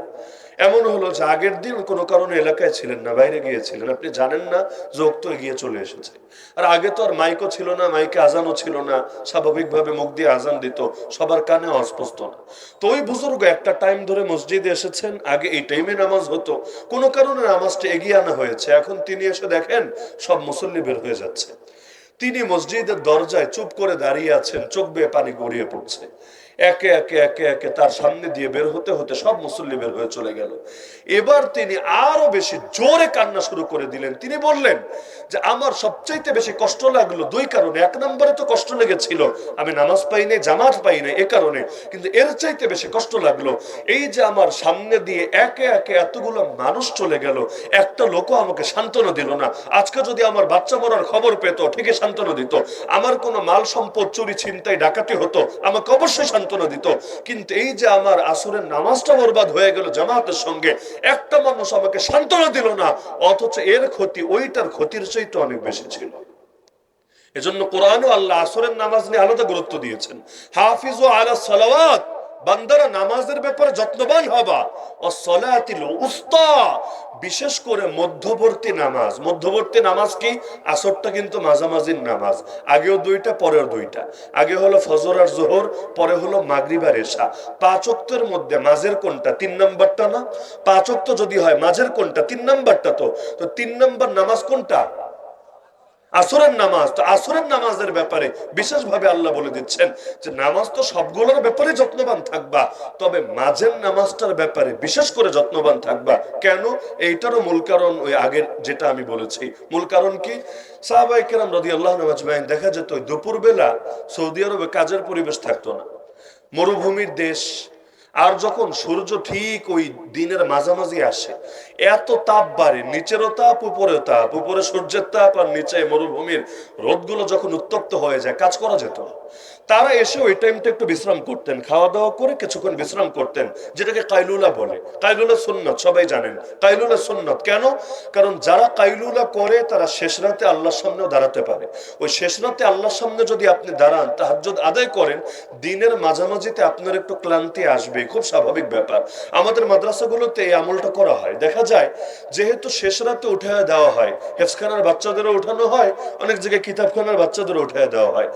এমন হলো যে আগের দিন কোনো কারণে এলাকায় ছিলেন না, বাইরে গিয়েছিলেন, আপনি জানেন না যে ওক্ত এগিয়ে চলে এসেছে। আর আগে তো আর মাইকও ছিল না, মাইকে আজানও ছিল না, স্বাভাবিকভাবে মুখ দিয়ে আজান দিত, সবার কানে অস্পষ্ট না। তো ওই বুজুর্গ একটা টাইম ধরে মসজিদে এসেছেন, আগে এই টাইমে নামাজ হতো, কোনো কারণে নামাজটা এগিয়ে আনা হয়েছে। এখন তিনি এসে দেখেন সব মুসল্লি বের হয়ে যাচ্ছে। তিনি মসজিদের দরজায় চুপ করে দাঁড়িয়ে আছেন, চোখ বেয়ে পানি গড়িয়ে পড়ছে। একে একে একে একে তার সামনে দিয়ে বের হতে হতে সব মুসল্লি বের হয়ে চলে গেল। এবার তিনি আরো বেশি জোরে কান্না শুরু করে দিলেন। তিনি বললেন যে আমার সবচাইতে বেশি কষ্ট লাগলো দুই কারণে। এক নম্বরে তো কষ্ট লেগেছিল আমি নামাজ পাই নাই, জামাত পাই নাই, এ কারণে। কিন্তু এর চাইতে বেশি কষ্ট লাগলো এই যে আমার সামনে দিয়ে একে একে এতগুলো মানুষ চলে গেল, একটা লোকও আমাকে সান্ত্বনা দিল না। আজকে যদি আমার বাচ্চা মরার খবর পেত ঠিকই সান্ত্বনা দিত, আমার কোনো মাল সম্পদ চুরি ছিনতাই ডাকাতি হতো আমাকে অবশ্যই সান্ত্বনা দিত। কিন্তু এই যে আমার আসরের নামাজটা বরবাদ হয়ে গেল জামাতের সঙ্গে, একটা মানুষ আমাকে সান্ত্বনা দিল না, অথচ এর ক্ষতি ওইটার ক্ষতির চাইতে অনেক বেশি ছিল। এজন্য কোরআনও আল্লাহ আসরের নামাজ নিয়ে আলাদা গুরুত্ব দিয়েছেন। হাফিজু আলা সালাওয়াত, বান্দারা নামাজের ব্যাপারে যত্নবান হবা। ও সলাতিল উস্তা, বিশেষ করে মধ্যবর্তী নামাজ। মধ্যবর্তী নামাজ কি? আসরটা কিন্তু মাঝামাঝির নামাজ, আগেও দুইটা পরেও দুইটা। আগে হলো ফজর আর জোহর, পরে হলো মাগরিব আর এশা। পাঁচ ওয়াক্তের মধ্যে মাঝের কোনটা? 3 নাম্বারটা না? পাঁচ ওয়াক্ত যদি হয় মাঝের কোনটা? 3 নাম্বারটা। তো 3 নাম্বার নামাজ কোনটা? আসরের নামাজ। তো আসরের নামাজের ব্যাপারে বিশেষভাবে আল্লাহ বলে দিচ্ছেন যে নামাজ তো সবগুলোর ব্যাপারে যত্নবান থাকবা, তবে মাঝের নামাজটার ব্যাপারে বিশেষ করে যত্নবান থাকবা। কেন? এইটারও মূল কারণ ওই আগের যেটা আমি বলেছি। মূল কারণ কি? সাহাবায়ে কেরাম রাদিয়াল্লাহু আনহুম আজমাইন দেখা যেত দুপুর বেলা সৌদি আরবে কাজের পরিবেশ থাকতো না, মরুভূমির দেশ। আর যখন সূর্য ঠিক ওই দিনের মাঝামাঝি আসে, এত তাপ বাড়ে, নিচেরও তাপ উপরেও তাপ, উপরে সূর্যের তাপ আর নিচে মরুভূমির রোদগুলো যখন উত্তপ্ত হয়ে যায় কাজ করা যেত না। তারা এসে ওই টাইমটা একটু বিশ্রাম করতেন, খাওয়া দাওয়া করে কিছুক্ষণ বিশ্রাম করতেন, যেটাকে কাইলুলা বলে। কাইলুলা সুন্নত, সবাই জানেন কাইলুলা সুন্নত। কেন? কারণ যারা কাইলুলা করে তারা শেষ রাতে আল্লাহর সামনেও দাঁড়াতে পারে। ওই শেষ রাতে আল্লাহর সামনে যদি আপনি দাঁড়ান, তাহাজ্জুদ আদায় করেন, দিনের মাঝামাঝিতে আপনার একটু ক্লান্তি আসবে, খুব স্বাভাবিক ব্যাপার। আমাদের মাদ্রাসাগুলোতে এই আমলটা করা হয়। দেখা যায় যেহেতু শেষ রাতে উঠে দেওয়া হয়, হেফজখানার বাচ্চাদেরও উঠানো হয়, অনেক জায়গায় কিতাবখানার বাচ্চাদেরও উঠে দেওয়া হয়।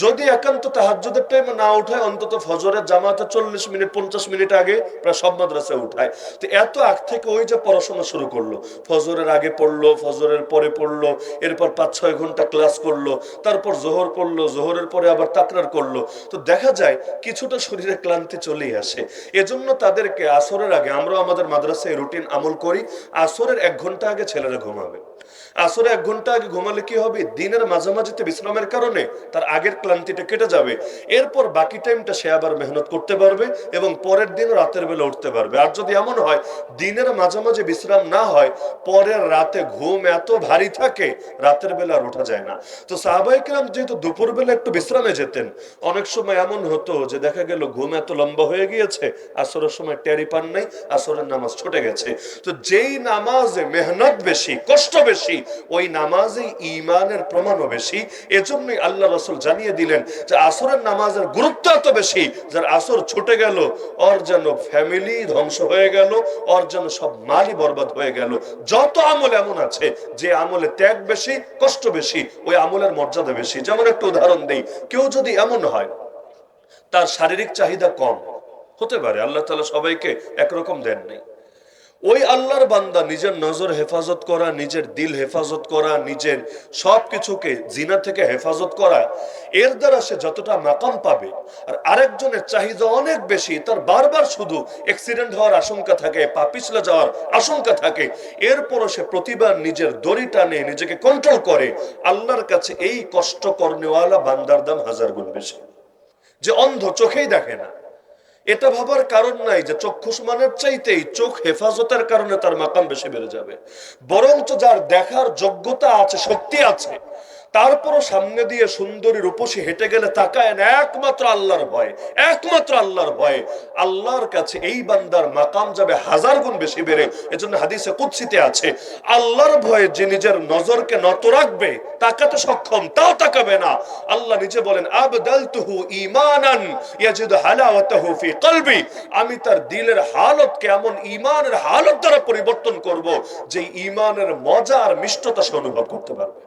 যদি একান্ত তাহাজ্জুদের টাইমে না উঠায়, অন্তত ফজরের জামাতে 40 মিনিট 50 মিনিট আগে প্রায় সব মাদ্রাসায় উঠায়। তো এত আগ থেকে ওই যে পড়াশোনা শুরু করলো, ফজরের আগে পড়লো, ফজরের পরে পড়লো, এরপর 5-6 ঘন্টা ক্লাস করলো, তারপর জোহর করলো, জোহরের পরে আবার তাকরার করলো। তো দেখা যায় কিছুটা শরীরে ক্লান্তি চলেই আসে। এজন্য তাদেরকে আসরের আগে, আমরা আমাদের মাদ্রাসায় রুটিন আমল করি, আসরের 1 ঘন্টা আগে ছেলেরা ঘুমাবে। আসরে 1 ঘন্টা আগে ঘুমালে কি হবে? দিনের মাঝামাঝিতে বিশ্রামের কারণে তার আগের ক্লান্তিটা কেটে যাবে। এরপর বাকি টাইমটা সে আবার মেহনত করতে পারবে এবং পরের দিন রাতের বেলা উঠতে পারবে। আর যদি এমন হয় দিনের মাঝামাঝি বিশ্রাম না হয়, পরের রাতে ঘুম এত ভারী থাকে রাতের বেলা আর ওঠা যায় না। তো সাহাবায়ে কেরাম যেহেতু দুপুর বেলা একটু বিশ্রামে যেতেন, অনেক সময় এমন হতো যে দেখা গেল ঘুম এত লম্বা হয়ে গিয়েছে, আসরের সময় টেরি পান নাই, আসরের নামাজ ছুটে গেছে। তো যেই নামাজে মেহনত বেশি, কষ্ট বেশি, ওই নামাজে ঈমানের প্রমাণও বেশি। এজন্যই আল্লাহ রাসূল জানিয়ে দিলেন যে আসরের নামাজের গুরুত্ব এত বেশি, যার আসর ছুটে গেল ওর যেন ফ্যামিলি ধ্বংস হয়ে গেল, ওর যেন সব মালই বরবাদ হয়ে গেল। যত আমল এমন আছে যে আমলে ত্যাগ বেশি, কষ্ট বেশি, ওই আমলের মর্যাদা বেশি। যেমন একটা উদাহরণ দেই, কেউ যদি এমন হয় তার শারীরিক চাহিদা কম হতে পারে, আল্লাহ তাআলা সবাইকে একরকম দেন নাই, ওই আল্লাহর বান্দা নিজের নজর হেফাজত করা, নিজের দিল হেফাজত করা, নিজের সবকিছুকে জিনা থেকে হেফাজত করা, এর দ্বারা সে যতটা মাকাম পাবে। আর আরেকজনের চাহিদা অনেক বেশি, তার বারবার শুধু অ্যাক্সিডেন্ট হওয়ার আশঙ্কা থাকে, পা পিছলে যাওয়ার আশঙ্কা থাকে, এরপরও সে প্রতিবার নিজের দড়ি টানে নিজেকে কন্ট্রোল করে। আল্লাহর কাছে এই কষ্ট করনেওয়ালা বান্দার দাম 1000 গুণ বেশি। যে অন্ধ, চোখেই দেখে না, এটা ভাবার কারণ নাই যে চক্ষুষ্মানের চাইতেই চোখ হেফাজতের কারণে তার মাকাম বেশি বেড়ে যাবে। বরঞ্চ যার দেখার যোগ্যতা আছে, শক্তি আছে, তারপরও সামনে দিয়ে সুন্দরী রূপসী হেঁটে গেলে তাকায় না, একমাত্র আল্লাহর ভয়, একমাত্র আল্লাহর ভয়। আল্লাহর কাছে এই বান্দার মাকাম যাবে 1000 গুণ বেশি বেড়ে। এজন্য হাদিসে কুদসিতে আছে, আল্লাহর ভয়ে যে নিজের নজরকে নত রাখবে, তাকাতে সক্ষম তাও তাকাবে না। আল্লাহ নিজে বলেন, আবদালতুহু ঈমানান ইয়াজিদু হালাওয়াতাহু ফি কলবি, আমি তার দিলের হালতকে এমন ঈমানের হালত দ্বারা পরিবর্তন করব যে ঈমানের মজা আর মিষ্টতা সে অনুভব করতে পারবে।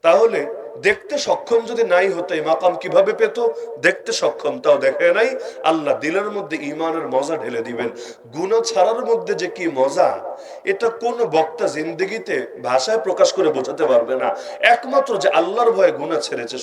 তাহলে দেখতে সক্ষম যদি নাই হতো এই মাকাম কিভাবে পেত? দেখতে সক্ষম, তাও দেখে নাই। আল্লাহ দিলের মধ্যে ইমানের মজা ঢেলে দিবেন। গুনাহ ছাড়ার মধ্যে যে কি মজা, এটা কোন বক্তা জিন্দেগিতে ভাষায় প্রকাশ করে বোঝাতে পারবে না। একমাত্র যে আল্লাহর ভয়ে গুনাহ ছেড়েছে,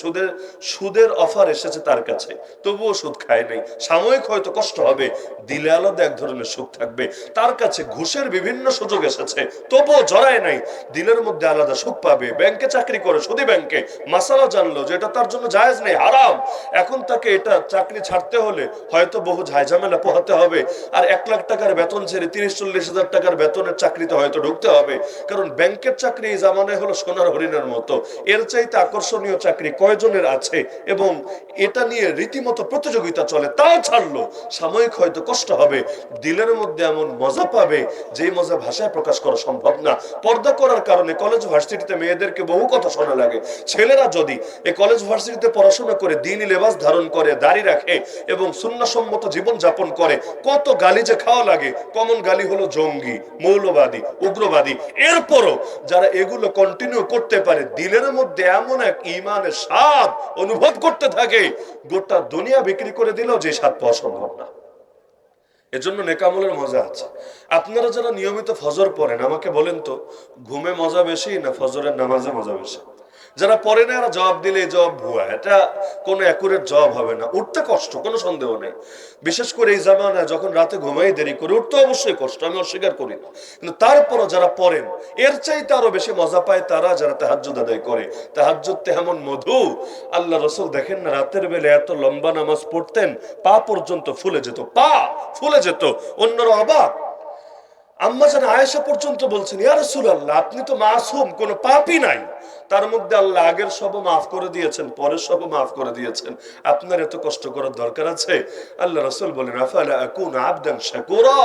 সুদের অফার এসেছে তার কাছে, তবুও সুদ খায় নাই, সাময়িক হয়তো কষ্ট হবে, দিলে আলাদা এক ধরনের সুখ থাকবে। তার কাছে ঘুষের বিভিন্ন সুযোগ এসেছে, তবুও জড়ায় নাই, দিলের মধ্যে আলাদা সুখ পাবে। ব্যাংকে চাকরি করে, সুদী ব্যাংকে, মাসালা জানলো যে এটা তার জন্য জায়েজ নেই, হারাম। এখন তাকে এটা চাকরি ছাড়তে হলে হয়তো বহু ঝামেলা পোহাতে হবে, আর 1 লাখ টাকার বেতন ছেড়ে 30-40 হাজার টাকার বেতনের চাকরিতে হয়তো ঢুকতে হবে। কারণ ব্যাংকের চাকরি এই জামানায় হলো সোনার হরিণের মতো, এর চাইতে আকর্ষণীয় চাকরি কয়জনের আছে, এবং এটা নিয়ে রীতিমতো প্রতিযোগিতা চলে। তাও ছাড়লো, সাময়িক হয়তো কষ্ট হবে, দিলের মধ্যে এমন মজা পাবে যেই মজা ভাষায় প্রকাশ করা সম্ভব না। পর্দা করার কারণে কলেজ ভার্সিটিতে মেয়েদেরকে বহু কথা শোনা লাগে। ছেলেরা যদি এই কলেজ ভার্সিটিতে পড়াশোনা করে, দ্বীনি লেবাস ধারণ করে, দাড়ি রাখে এবং সুন্নাহসম্মত জীবন যাপন করে, কত গালি যে খাওয়া লাগে। কমন গালি হলো জঙ্গি, মৌলবাদী, উগ্রবাদী। এরপরও যারা এগুলো কন্টিনিউ করতে পারে, দিলের মধ্যে এমন এক ঈমানের স্বাদ অনুভব করতে থাকে, গোটা দুনিয়া বিক্রি করে দিলেও যে স্বাদ পাওয়া সম্ভব না। এজন্য নেকামলের মজা আছে। আপনারা যারা নিয়মিত ফজর পড়েন, আমাকে বলেন তো, ঘুমে মজা বেশি না ফজরের নামাজে মজা বেশি? যারা পড়ে না এরা জবাব দিলে এই জবাব ভুয়া, এটা কোনো অ্যাকুরেট জবাব হবে না। উঠতে কষ্ট, কোনো সন্দেহ নেই। বিশেষ করে এই জামানায় যখন রাতে ঘুমাই দেরি করে, উঠতে অবশ্যই কষ্ট, আমি অস্বীকার করি না। কিন্তু তারপরও যারা পড়েন, এর চাইতে আরো বেশি মজা পায় তারা যারা তাহাজ্জুদ আদায় করে। তাহাজ্জুদ এমন মধু, আল্লাহ রাসূল দেখেন না রাতের বেলা এত লম্বা নামাজ পড়তেন, পা পর্যন্ত ফুলে যেত, পা ফুলে যেত। অন্যরা অবাক। আম্মা জান আয়েশা পর্যন্ত বলছেন, ইয়া রাসূলুল্লাহ, আপনি তো মাসুম, কোনো পাপই নাই। তার মধ্যে আল্লাহ আগের সব মাফ করে দিয়েছেন, পরের সব মাফ করে দিয়েছেন, আপনার এত কষ্ট করার দরকার আছে? আল্লাহ রাসূল বলেন, আফালা আকুনু আবদান শাকুরা,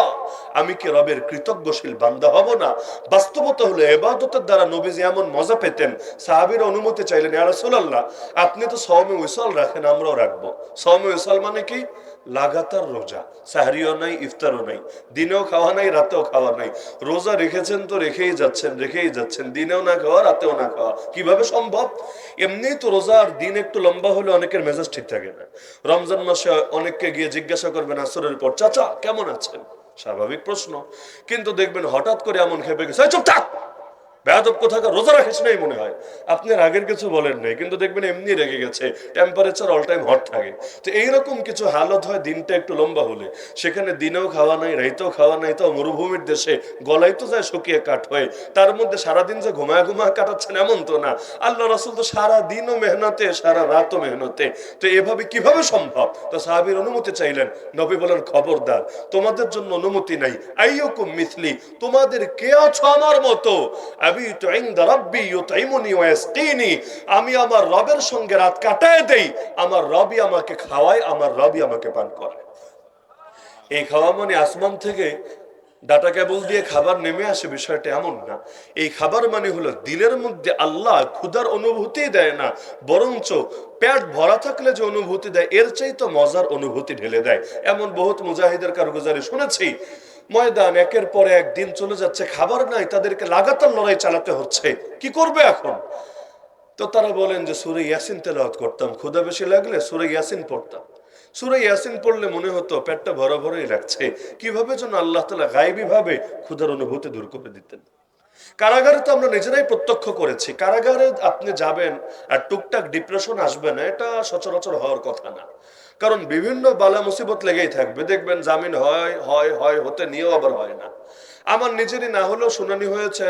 আমি কি রবের কৃতজ্ঞশীল বান্দা হব না? বাস্তবতা হলো ইবাদতের দ্বারা নবীজি এমন মজা পেতেন, সাহাবীরা অনুমতি চাইলেন, ইয়া রাসূলুল্লাহ, আপনি তো সাওমে ওয়াসাল রাখেন, আমরাও রাখবো। সাওমে ওয়াসাল মানে কি? লাগাতার রোজা, সাহরিও নাই, ইফতারও নাই, দিনেও খাওয়া নাই, রাতেও খাওয়া নাই। রোজা রেখেছেন তো রেখেই যাচ্ছেন, দিনেও না খাওয়া, রাতেও না খাওয়া, কিভাবে সম্ভব? এমনি তো রোজার দিন একটু লম্বা হলে অনেকের মেজাজ ঠিক থাকে না। রমজান মাসে অনেককে গিয়ে জিজ্ঞাসা করবেন আসরের পর, চাচা কেমন আছেন? স্বাভাবিক প্রশ্ন। কিন্তু দেখবেন হঠাৎ করে এমন খেপে গেছে, চুপ থাক, বেয়াদব কোথাকার, রোজা রাখিস নাই মনে হয়। আপনি আগের কিছু বলেন নাই, কিন্তু দেখবেন এমনি রেগে গেছে, টেম্পারেচার অল টাইম হট থাকে। তো এইরকম কিছু হালত হয় দিনটা একটু লম্বা হলে। সেখানে দিনেও খাওয়া নাই, রাইতেও খাওয়া নাই, তো মরুভূমির দেশে গলায় তো যায় শুকিয়ে কাঠ হয়ে। তার মধ্যে সারাদিন যে ঘুমায় কাটাচ্ছেন এমন তো না। আল্লাহ রাসূল তো সারা দিনও মেহনতে, সারা রাতও মেহনতে। তো এভাবে কিভাবে সম্ভব? তো সাহাবীর অনুমতি চাইলেন। নবী বলেন, খবরদার, তোমাদের জন্য অনুমতি নাই। আইয়ুকুম মিসলি, তোমাদের কে আছো আমার মতো? আমি আমার রবের সঙ্গে রাত কাটায় দেই, আমার রবই আমাকে খাওয়ায়, আমার রবই আমাকে পান করে। এই খাওয়া মানে আসমান থেকে ডাটা কেবল দিয়ে খাবার নেমে আসে, বিষয়টা এমন না। এই খাবার মানে হলো দিলের মধ্যে আল্লাহ ক্ষুধার অনুভূতি দেয় না, বরঞ্চ পেট ভরা থাকলে যে অনুভূতি দেয়, এর চাইতে মজার অনুভূতি ঢেলে দেয়। এমন বহুত মুজাহিদের কারগুজারি শুনেছি। ময়দান একের পর এক দিন চলে যাচ্ছে, খাবার নাই, তাদেরকে লাগাতার লড়াই চালাতে হচ্ছে, কি করবে এখন? তো তারা বলেন যে সূরা ইয়াসিন তেলাওয়াত করতাম, ক্ষুধা বেশি লাগলে সূরা ইয়াসিন পড়তাম। সূরা ইয়াসিন পড়লে মনে হতো পেটটা ভরা ভরাই লাগছে। কিভাবে যেন আল্লাহ তাআলা গায়বী ভাবে ক্ষুধার অনুভূতি দূর করে দিতেন। কারাগারে তো আমরা নিজেরাই প্রত্যক্ষ করেছি। কারাগারে আপনি যাবেন আর টুকটাক ডিপ্রেশন আসবে না, এটা সচরাচর হওয়ার কথা না। কারণ বিভিন্ন বালা মুসিবত লেগেই থাকবে। দেখবেন জামিন হয় হতে নিয়েও আবার হয় না। আমার নিজেরই না হলেও শুনানি হয়েছে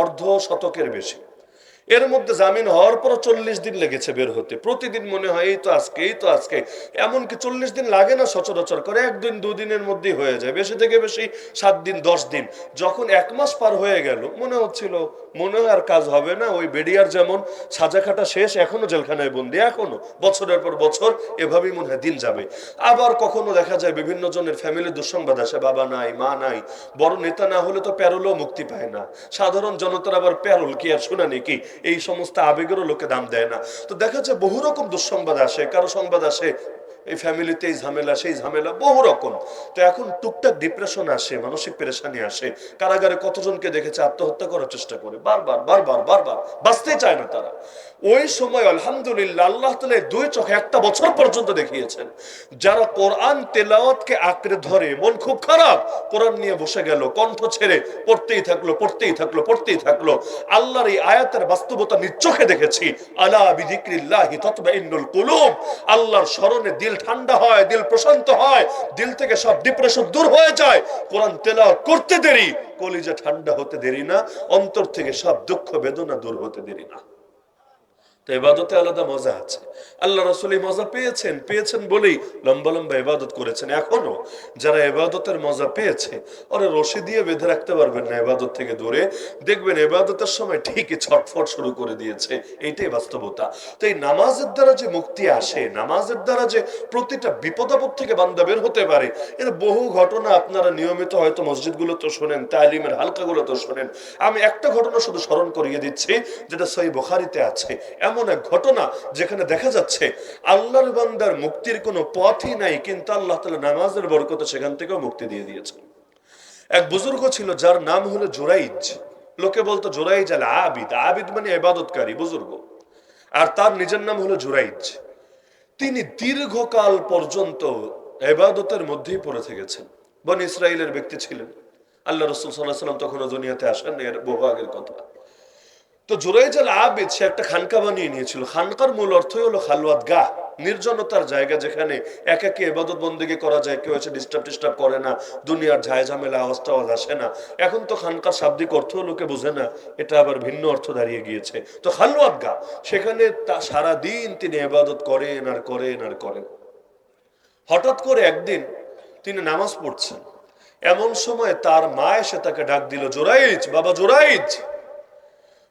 অর্ধ শতকের বেশি। এর মধ্যে জামিন হওয়ার পর 40 দিন লেগেছে বের হতে। প্রতিদিন মনে হয় এই তো আজকে। এমনকি 40 দিন লাগে না সচরাচর, করে 1 দিন 2 দিনের মধ্যেই হয়ে যায়, বেশি থেকে বেশি 7 দিন 10 দিন। যখন 1 মাস পার হয়ে গেল, মনে হচ্ছিল মনে হয় আর কাজ হবে না। ওই বেডিয়ার যেমন সাজা খাটা শেষ, এখনো জেলখানায় বন্দি, এখনো বছরের পর বছর এভাবেই মনে হয় দিন যাবে। আবার কখনো দেখা যায় বিভিন্ন জনের ফ্যামিলির দুঃসংবাদ আসে, বাবা নাই, মা নাই, বড় নেতা না হলে তো প্যারোলও মুক্তি পায় না। সাধারণ জনতার আবার প্যারোল কি আর শুনানি কি, এই সমস্ত আবেগেরও লোকে দাম দেয় না। তো দেখা যায় বহু রকম দুঃসংবাদ আসে। কারো সংবাদ আসে এই ফ্যামিলিতে এই ঝামেলা সেই ঝামেলা বহু রকম। তো এখন টুকটাক ডিপ্রেশন আসে, মানসিক পেরেশানি আসে। কারাগারে কতজনকে দেখেছে আত্মহত্যা করার চেষ্টা করে, বারবার বারবার বারবার, বাঁচতেই চায় না তারা। ওই সময় আলহামদুলিল্লাহ আল্লাহ তাআলা দুই চোখে একটা বছর পর্যন্ত দেখিয়েছেন, যারা কোরআন তেলাওয়াতকে আঁকড়ে ধরে, মন খুব খারাপ, কোরআন নিয়ে বসে গেল, কণ্ঠ ছেড়ে পড়তেই থাকলো পড়তেই থাকলো পড়তেই থাকলো। আল্লাহর এই আয়াতের বাস্তবতা নিজ চোখে দেখেছি। আলা বিযিকরিল্লাহি তাতমাইন্নুল কুলুব, আল্লাহর স্মরণে দিল ঠান্ডা হয়, দিল প্রশান্ত হয়, দিল থেকে সব ডিপ্রেশন দূর হয়ে যায়। কোরআন তেলাওয়াত করতে দেরি, কলিজা ঠান্ডা হতে দেরি না, অন্তর থেকে সব দুঃখ বেদনা দূর হতে দেরি না। তো ইবাদতে আলাদা মজা আছে। আল্লাহ রাসূল এই মজা পেয়েছেন বলেই লম্বা লম্বা ইবাদত করেছেন। এখনো যারা ইবাদতের মজা পেয়েছে, ওরা রশি দিয়ে বেঁধে রাখতে পারবেন না ইবাদত থেকে দূরে। দেখবেন ইবাদতের সময় ঠিকই ছটফট শুরু করে দিয়েছে। এইটাই বাস্তবতা। তো এই নামাজের দ্বারা যে মুক্তি আসে, নামাজের দ্বারা যে প্রতিটা বিপদ আপদ থেকে বান্দা বের হতে পারে, এর বহু ঘটনা আপনারা নিয়মিত হয়তো মসজিদগুলোতে শোনেন, তালিমের হালকাগুলোতে শোনেন। আমি একটা ঘটনা শুধু স্মরণ করিয়ে দিচ্ছি, যেটা সহিহ বুখারীতে আছে। এমন এক ঘটনা যেখানে দেখা যাচ্ছে আল্লাহর বান্দার মুক্তির কোনো পথই নাই, কিন্তু আল্লাহ তাআলা নামাজের বরকতে সেখান থেকেও মুক্তি দিয়ে দিয়েছেন। এক বুজুর্গ ছিল যার নাম হলো জুরাইজ। লোকে বলতো জুরাইজ আল আবিদ, আবিদ মানে ইবাদতকারী বুজুর্গ, আর তার নিজের নাম হলো জুরাইজ। তিনি দীর্ঘকাল পর্যন্ত ইবাদতের মধ্যেই পড়ে থেকেছেন। বনী ইসরাইলের ব্যক্তি ছিলেন। আল্লাহ রাসূল সাল্লাল্লাহু আলাইহি ওয়াসাল্লাম তখনও দুনিয়াতে আসেন, এর বহু আগের কথা। তো জুরাইজ আল আবিদ সে একটা খানকা বানিয়ে নিয়েছিল। খানকার মূল অর্থই হলো খালওয়াত গাহ, নির্জনতার জায়গা, যেখানে একাকী ইবাদত বন্দেগী করা যায়, কেউ এসে ডিস্টার্ব করে না, দুনিয়ার ঝায় ঝামেলা আওয়াজ টাওয়াজ আসে না। এখন তো খানকার শাব্দিক অর্থ লোকে বোঝে না, এটা আবার ভিন্ন অর্থ দাঁড়িয়ে গিয়েছে। তো খালওয়াত গাহ, সেখানে তা সারাদিন তিনি ইবাদত করেন আর করেন আর করেন। হঠাৎ করে একদিন তিনি নামাজ পড়ছেন, এমন সময় তার মা এসে তাকে ডাক দিল, জুরাইজ, বাবা জুরাইজ।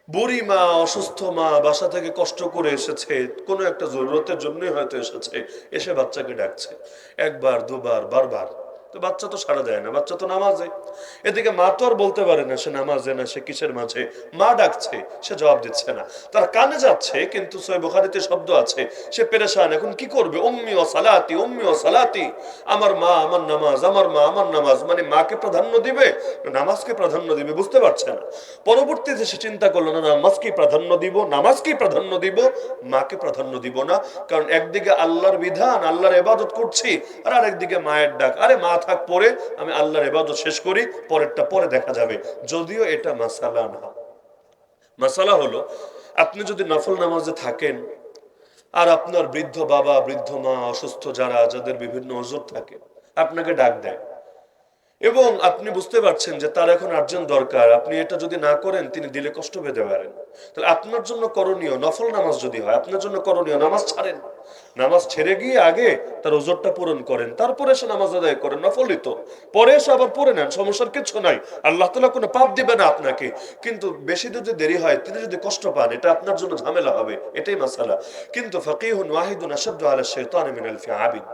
বুড়ি মা, অসুস্থ মা, বাসা থেকে কষ্ট করে এসেছে, কোনো একটা জরুরতের জন্যই হয়তো এসেছে, এসে বাচ্চাকে ডাকছে একবার দুবার বারবার। তো বাচ্চা তো সাড়া দেয় না, বাচ্চা তো নামাজে। এদিকে মা তো আর বলতে পারে না সে নামাজে না, সে কিসের মাঝে। মা ডাকছে, সে জবাব দিচ্ছে না, তার কানে যাচ্ছে, কিন্তু সহিহ বুখারীতে শব্দ আছে, সে পেরেশান। এখন কি করবে? উম্মি ও সালাতি, উম্মি ও সালাতি, আমার মা আমার নামাজ, আমার মা আমার নামাজ। মানে মাকে প্রাধান্য দিবে, নামাজকে প্রাধান্য দিবে, বুঝতে পারছে না। পরবর্তীতে সে চিন্তা করলো, না নামাজকে প্রাধান্য দিব, নামাজকে প্রাধান্য দিব, মাকে প্রাধান্য দিব না। কারণ একদিকে আল্লাহর বিধান, আল্লাহর ইবাদত করছি, আর আরেকদিকে মায়ের ডাক। আরে মা থাক, পরে আমি আল্লাহর ইবাদত শেষ করি, পরেরটা পরে দেখা যাবে। যদিও এটা মাসালা না। মাসালা হলো, আপনি যদি নফল নামাজে থাকেন আর আপনার বৃদ্ধ বাবা, বৃদ্ধ মা, অসুস্থ যাদের বিভিন্ন ওযর থাকে, আপনাকে ডাক দেয় এবং আপনি বুঝতে পারছেন যে তার এখন আর্জেন্ট দরকার, আপনি এটা যদি না করেন তিনি দিলে কষ্ট পেতে পারেন। তাহলে আপনার জন্য করণীয়, নফল নামাজ যদি হয় আপনার জন্য করণীয়, নামাজ ছাড়েন, নামাজ ছেড়ে গিয়ে আগে তার ওযরটা পূরণ করেন, তারপরে এসে নামাজ আদায় করেন, নফলই তো। পরে এসে আবার পড়ে নেন, সমস্যার কিছু নাই, আল্লাহ তাআলা কোনো পাপ দিবে না আপনাকে। কিন্তু বেশি যদি দেরি হয়, তিনি যদি কষ্ট পান, এটা আপনার জন্য ঝামেলা হবে, এটাই মাসালা। কিন্তু ফাকিহুন ওয়াহিদুন আশাদ্দু আলা শাইতানি মিন আলফি আবিদ।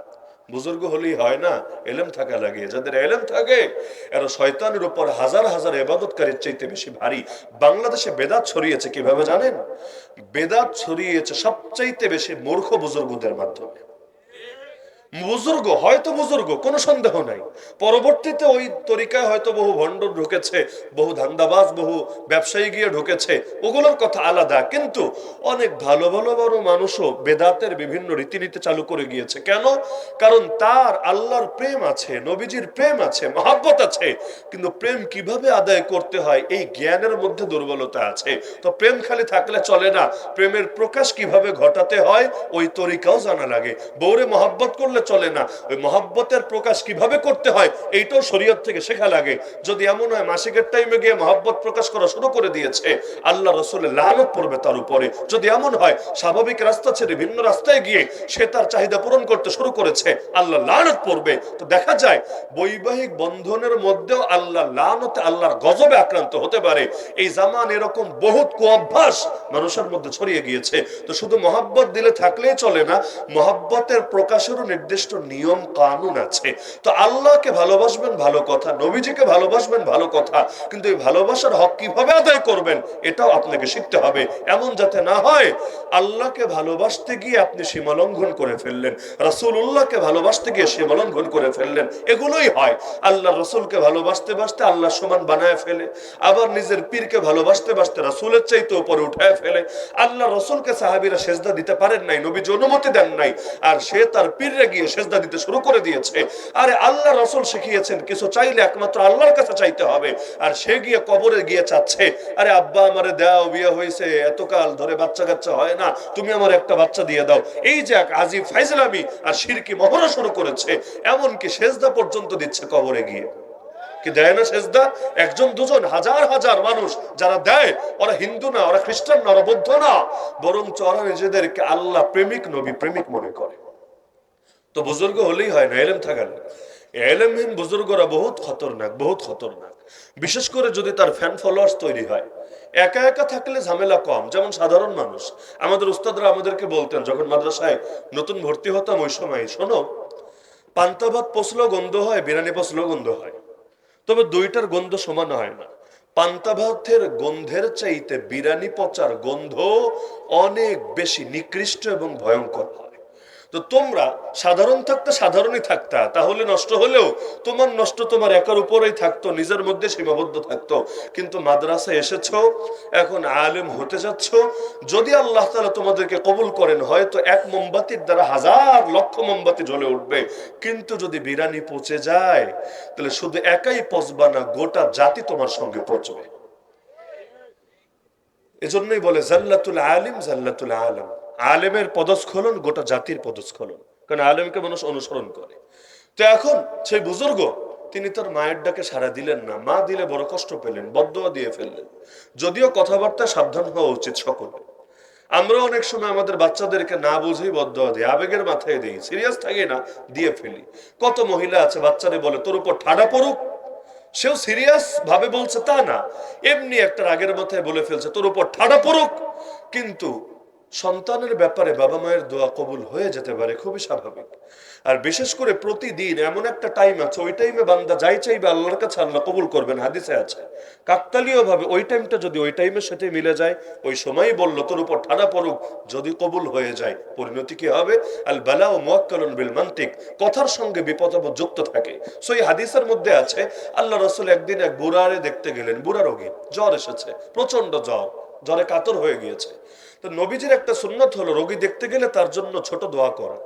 বুজুর্গ হলেই হয় না, এলেম থাকা লাগে। যাদের এলেম থাকে এরা শয়তানের উপর হাজার হাজার ইবাদতকারীর চাইতে বেশি ভারী। বাংলাদেশে বেদাত ছড়িয়েছে কিভাবে জানেন? বেদাত ছড়িয়েছে সবচাইতে বেশি মূর্খ বুজুর্গদের মাধ্যমে। বুজুর্গ হয়তো বুজুর্গ, কোনো সন্দেহ নাই, পরবর্তীতে ওই তরিকায় হয়তো বহু ভণ্ড ঢুকেছে, বহু ধান্দাবাজ, বহু ব্যবসায়ী গিয়ে ঢুকেছে, ওগুলোর কথা আলাদা। কিন্তু অনেক ভালো ভালো বড় মানুষও বেদাতের বিভিন্ন রীতিনীতি চালু করে গিয়েছে। কেন? কারণ তার আল্লাহর প্রেম আছে, নবীজির প্রেম আছে, মহব্বত আছে, কিন্তু প্রেম কিভাবে আদায় করতে হয় এই জ্ঞানের মধ্যে দুর্বলতা আছে। তো প্রেম খালি থাকলে চলে না, প্রেমের প্রকাশ কিভাবে ঘটাতে হয় ওই তরিকাও জানা লাগে। বউরে মহব্বত করলে চলে না, ওই মহব্বতের প্রকাশ কিভাবে করতে হয় এইটাও শরীয়ত থেকে শেখা লাগে। যদি এমন হয় মাসিকের টাইমে গিয়ে মহব্বত প্রকাশ করা শুরু করে দিয়েছে, আল্লাহ রাসূলের লানত পড়বে তার উপরে। যদি এমন হয় স্বাভাবিক রাস্তা ছেড়ে ভিন্ন রাস্তায় গিয়ে সে তার চাহিদা পূরণ করতে শুরু করেছে, আল্লাহ লানত পড়বে। তো দেখা যায় বৈবাহিক বন্ধনের মধ্যেও আল্লাহ লানতে, আল্লাহর গজবে আক্রান্ত হতে পারে। এই জামান এরকম বহুত কুঅভ্যাস মানুষের মধ্যে ছড়িয়ে গিয়েছে। তো শুধু মহব্বত দিলে থাকলেই চলে না, মহব্বতের প্রকাশেরও নির্দিষ্ট নিয়ম কানুন আছে। তো আল্লাহকে ভালোবাসবেন ভালো কথা, নবীজিকে ভালোবাসবেন ভালো কথা, কিন্তু এই ভালোবাসার হক কিভাবে আদায় করবেন এটাও আপনাকে শিখতে হবে। এমন যাতে না হয় আল্লাহকে ভালোবাসতে গিয়ে আপনি সীমালঙ্ঘন করে ফেললেন, রাসূলুল্লাহকে ভালোবাসতে গিয়ে সীমালঙ্ঘন করে ফেললেন। এগুলোই হয়। আল্লাহ রসুলকে ভালোবাসতে বাসতে আল্লাহ সমান বানায় ফেলে, আবার নিজের পীরকে ভালোবাসতে বাসতে রাসূলের চাইতে উপরে উঠায় ফেলে। আল্লাহ রসুলকে সাহাবীরা সেজদা দিতে পারেন নাই, নবীজি অনুমতি দেন নাই, আর সে তার পীররে গিয়ে সেজদা দিতে শুরু করে দিয়েছে। আরে আল্লাহ রসুল শিখিয়েছেন কিছু চাইলে একমাত্র আল্লাহর কাছে চাইতে হবে, আর সে গিয়ে কবরে গিয়ে চাচ্ছে, আরে আব্বা আমারে দাও, বিয়ে হয়েছে এতকাল ধরে বাচ্চা কাচ্চা হয় না, তুমি আমার একটা বাচ্চা দিয়ে দাও। এই যে এক আজিব ফাইজলামি আর শিরকি মহড়া শুরু করেছে, এমনকি সেজদা পর্যন্ত দিচ্ছে কবরে গিয়ে। কি দেয় না সেজদা? একজন দুজন, হাজার হাজার মানুষ যারা দেয়, ওরা হিন্দু না, ওরা খ্রিস্টান না, ওরা বৌদ্ধ না, বরং ওরা নিজেদেরকে আল্লাহ প্রেমিক, নবী প্রেমিক মনে করে। তো বুজুর্গ হলেই হয় না, এলেম থাকা না। এলেমহীন বুজুর্গরা বহুত খতরনাক, বহুত খতরনাক। বিশেষ করে যদি তার ফ্যান ফলোয়ার্স তৈরি হয়। একা একা থাকলে ঝামেলা কম, যেমন সাধারণ মানুষ। আমাদের উস্তাদরা আমাদেরকে বলতেন যখন মাদ্রাসায় নতুন ভর্তি হতাম, ওই সময়, শোনো, পান্তা ভাত পচলেও গন্ধ হয়, বিরিয়ানি পচলেও গন্ধ হয়, তবে দুইটার গন্ধ সমান হয় না। পান্তা ভাতের গন্ধের চাইতে বিরিয়ানি পচার গন্ধ অনেক বেশি নিকৃষ্ট এবং ভয়ঙ্কর হয়। তো তোমরা সাধারণ থাকতে সাধারণই থাকতা, তাহলে নষ্ট হলেও তোমার নষ্ট তোমার একার উপরেই থাকতো, নিজের মধ্যে সীমাবদ্ধ থাকতো। কিন্তু মাদ্রাসায় এসেছো, এখন আলেম হতে যাচ্ছ, যদি আল্লাহ তাআলা তোমাদেরকে কবুল করেন, হয়তো এক মোমবাতির দ্বারা হাজার লক্ষ মোমবাতি জ্বলে উঠবে। কিন্তু যদি বিরানি পচে যায়, তাহলে শুধু একাই পচবা না, গোটা জাতি তোমার সঙ্গে পচবে। এজন্যই বলে জাল্লাতুল আলিম জাল্লাতুল আলম, আলেমের পদস্খলন গোটা জাতির পদস্খলন, কারণ আলেমকে মানুষ অনুসরণ করে। তো এখন সেই বুজুর্গ, তিনি তার মায়ের ডাকে সাড়া দিলেন না, মা দিলে বড় কষ্ট পেলেন, বদদোয়া দিয়ে ফেললেন। যদিও কথাবার্তা সাবধান হওয়া উচিত সকলে। আমরা অনেক সময় আমাদের বাচ্চাদেরকে না বুঝেই বদদোয়া দিই, আবেগের মাথায় দিই, সিরিয়াস থাকি না, দিয়ে ফেলি। কত মহিলা আছে বাচ্চারে বলে তোর উপর ঠাডা পড়ুক, সেও সিরিয়াস ভাবে বলছে তা না, এমনি একটা রাগের মাথায় বলে ফেলছে তোর উপর ঠাডা পড়ুক। কিন্তু সন্তানের ব্যাপারে বাবা মায়ের দোয়া কবুল হয়ে যেতে পারে, খুবই স্বাভাবিক। আর বিশেষ করে প্রতিদিন এমন একটা টাইম আছে, ওই টাইমে বান্দা যাই চাইবে আল্লাহর কাছে আল্লাহ কবুল করবেন, হাদিসে আছে। কাকতালীয় ভাবে ওই টাইমটা যদি ওই টাইমের সাথে মিলে যায়, ওই সময়ই বললো তোর উপর ঠাডা পড়ুক, যদি কবুল হয়ে যায়, পরিণতি কি হবে? আল বালাউ মুআক্কালুন বিল মানতিক, কথার সঙ্গে বিপদ আপদ যুক্ত থাকে। সো এই হাদিসের মধ্যে আছে, আল্লাহ রাসূল একদিন এক বুড়ারে দেখতে গেলেন, বুড়া রোগী, জ্বর এসেছে, প্রচন্ড জ্বর, জ্বরে কাতর হয়ে গিয়েছে। তো নবীজির একটা সুন্নত হলো রোগী দেখতে গেলে তার জন্য ছোট দোয়া করা,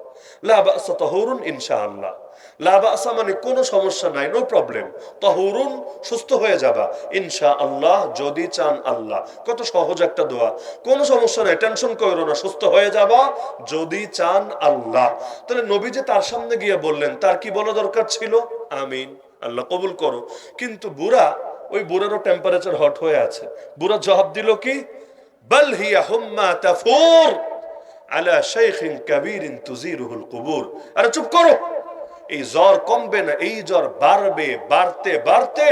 লা বাসা তাহুরুন ইনশাআল্লাহ। লা বাসা মানে কোনো সমস্যা নাই, নো প্রবলেম, তাহুরুন সুস্থ হয়ে যাবা, ইনশাআল্লাহ যদি চান আল্লাহ। কত সহজ একটা দোয়া, কোনো সমস্যা নাই, টেনশন করো না, সুস্থ হয়ে যাবা যদি চান আল্লাহ। তাহলে নবীজি তার সামনে গিয়ে বললেন, তার কি বলা দরকার ছিল? আমিন, আল্লাহ কবুল করো। কিন্তু বুড়া, ওই বুড়ারও টেম্পারেচার হট হয়ে আছে। বুড়া জবাব দিল কি? বাল হিয়া হুম্মা তাফুর আলা শাইখিন কাবীরিন তুজিরুহুল কুবুর। আরে চুপ করো, এই জ্বর কমবে না, এই জ্বর বাড়বে, বাড়তে বাড়তে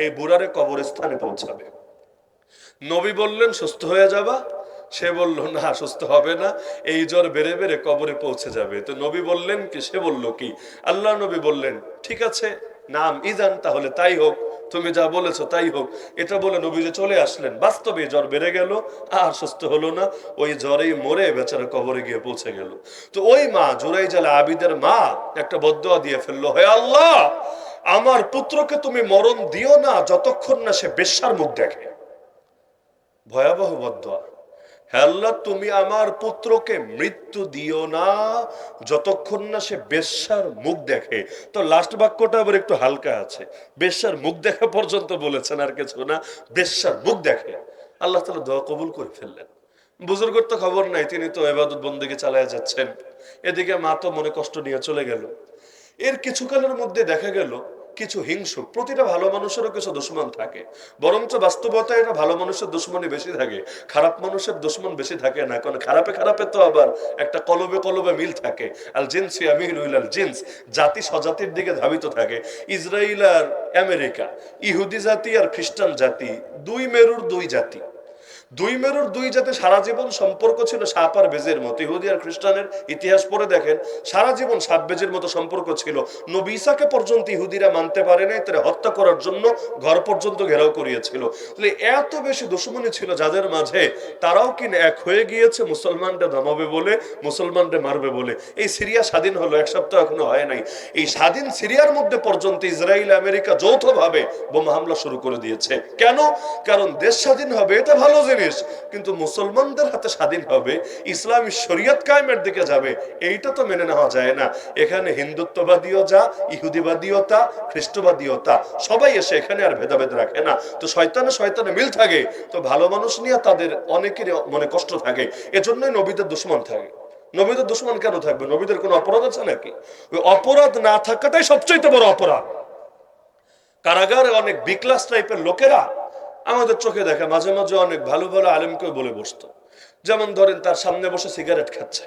এই বুড়ারে কবরস্থানে পৌঁছাবে। নবী বললেন সুস্থ হয়ে যাবা, সে বলল না সুস্থ হবে না, এই জ্বর বেড়ে বেড়ে কবরে পৌঁছে যাবে। তো নবী বললেন কি, সে বলল কি? আল্লাহ নবী বললেন ঠিক আছে, নাম ইজান, তাহলে তাই হোক, তুমি যা বলেছো তাই হোক। এটা বলে নবী যে চলে আসলেন। বাস্তবে জ্বর বেড়ে গেল, আর সুস্থ হলো না, ওই জ্বরেই মরে বেচারা কবরে গিয়ে পৌঁছে গেল। তো ওই মা, জুরাইজাল আবিদের মা, একটা বদদোয়া দিয়ে ফেললো, হে আল্লাহ, আমার পুত্রকে তুমি মরণ দিও না যতক্ষণ না সে বেশ্যার মুখ দেখে। ভয়াবহ বদদোয়া। হে আল্লাহ, তুমি আমার পুত্রকে মৃত্যু দিও না যতক্ষণ না সে বেশ্যার মুখ দেখে। তো লাস্ট বাক্যটা আবার একটু হালকা আছে, বেশ্যার মুখ দেখা পর্যন্ত বলেছেন, আর কিছু না, বেশ্যার মুখ দেখে। আল্লাহ তাআলা দোয়া কবুল করে ফেললেন। বুজুর্গর তো খবর নাই, তিনি তো ইবাদত বন্দেগী চালায় যাচ্ছেন, এদিকে মা তো মনে কষ্ট নিয়ে চলে গেল। এর কিছুকালের মধ্যে দেখা গেল কিছু হিংসুক, প্রতিটা ভালো মানুষেরও কিছু দুশমন থাকে, বরঞ্চ বাস্তবতায় এটা ভালো মানুষের দুশমনই বেশি থাকে, খারাপ মানুষের দুশমন বেশি থাকে না। কারণ খারাপে খারাপে তো আবার একটা কলবে কলবে মিল থাকে। আল জিনসি আমিরুল আল জিনস, জাতি স্বজাতির দিকে ধাবিত থাকে। ইসরায়েল আর আমেরিকা, ইহুদি জাতি আর খ্রিস্টান জাতি, দুই মেরুর দুই জাতি। দুই মেরুর দুই জাতি সারা জীবন সম্পর্ক ছিল সাপ আর বেজের মতো। ইহুদি আর খ্রিস্টানের ইতিহাস পড়ে দেখেন, সারা জীবন সাপ বেজের মতো সম্পর্ক ছিল। নবী ঈসাকে পর্যন্ত ইহুদিরা মানতে পারে নাই, তারা হত্যা করার জন্য ঘর পর্যন্ত ঘেরাও করিয়েছিল। তাহলে এত বেশি দুশ্মনী ছিল যাদের মাঝে, তারাও কিনা এক হয়ে গিয়েছে মুসলমানরা দমাবে বলে, মুসলমানরা মারবে বলে। এই সিরিয়া স্বাধীন হলো, এক সপ্তাহ এখনো হয় নাই। এই স্বাধীন সিরিয়ার মধ্যে পর্যন্ত ইসরায়েল আমেরিকা যৌথভাবে বোমা হামলা শুরু করে দিয়েছে। কেন? কারণ দেশ স্বাধীন হবে এটা ভালো জিনিস, কিন্তু মুসলমানদের হাতে স্বাধীন হবে, ইসলামী শরীয়ত কায়েমের দিকে যাবে, এইটা তো মেনে নেওয়া যায় না। এখানে হিন্দুত্ববাদীও যা, ইহুদিবাদীও তা, খ্রিস্টবাদীও তা, সবাই এসে এখানে আর ভেদাভেদ রাখে না। তো শয়তানে শয়তানে মিল থাকে, তো ভালো মানুষ নিয়ে তাদের অনেকেরই মনে কষ্ট থাকে। এজন্যই নবীদের দুশ্মন থাকে। নবীদের দুশ্মন কেন থাকবে? নবীদের কোনো অপরাধ আছে নাকি? ওই অপরাধ না থাকাটাই সবচেয়ে বড় অপরাধ। কারাগারে অনেক বি ক্লাস টাইপের লোকেরা আমাদের চোখে দেখে, মাঝে মাঝে অনেক ভালো ভালো আলেমকে বলে বসতো, যেমন ধরেন তার সামনে বসে সিগারেট খাচ্ছে,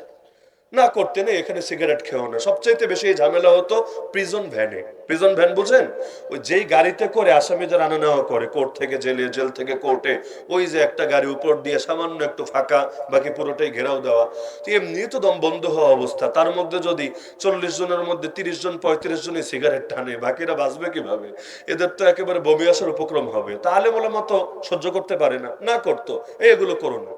না করতে নেই, এখানে সিগারেট খেও না। সবচাইতে বেশি ঝামেলা হতো প্রিজন ভ্যানে। প্রিজন ভ্যান বুঝেন? ওই যেই গাড়িতে করে আসামিদের আনা নেওয়া করে কোর্ট থেকে জেলে, জেল থেকে কোর্টে, ওই যে একটা গাড়ি উপর দিয়ে সামান্য একটু ফাঁকা, বাকি পুরোটাই ঘেরাও দেওয়া। তো এমনি তো দম বন্ধ হওয়া অবস্থা, তার মধ্যে যদি 40 জনের মধ্যে 30 জন 35 জনই সিগারেট টানে, বাকিরা বাঁচবে কিভাবে? এদের তো একেবারে বমি আসার উপক্রম হবে। তাহলে বলে মতো সহ্য করতে পারে না, না করতো এগুলো করো না।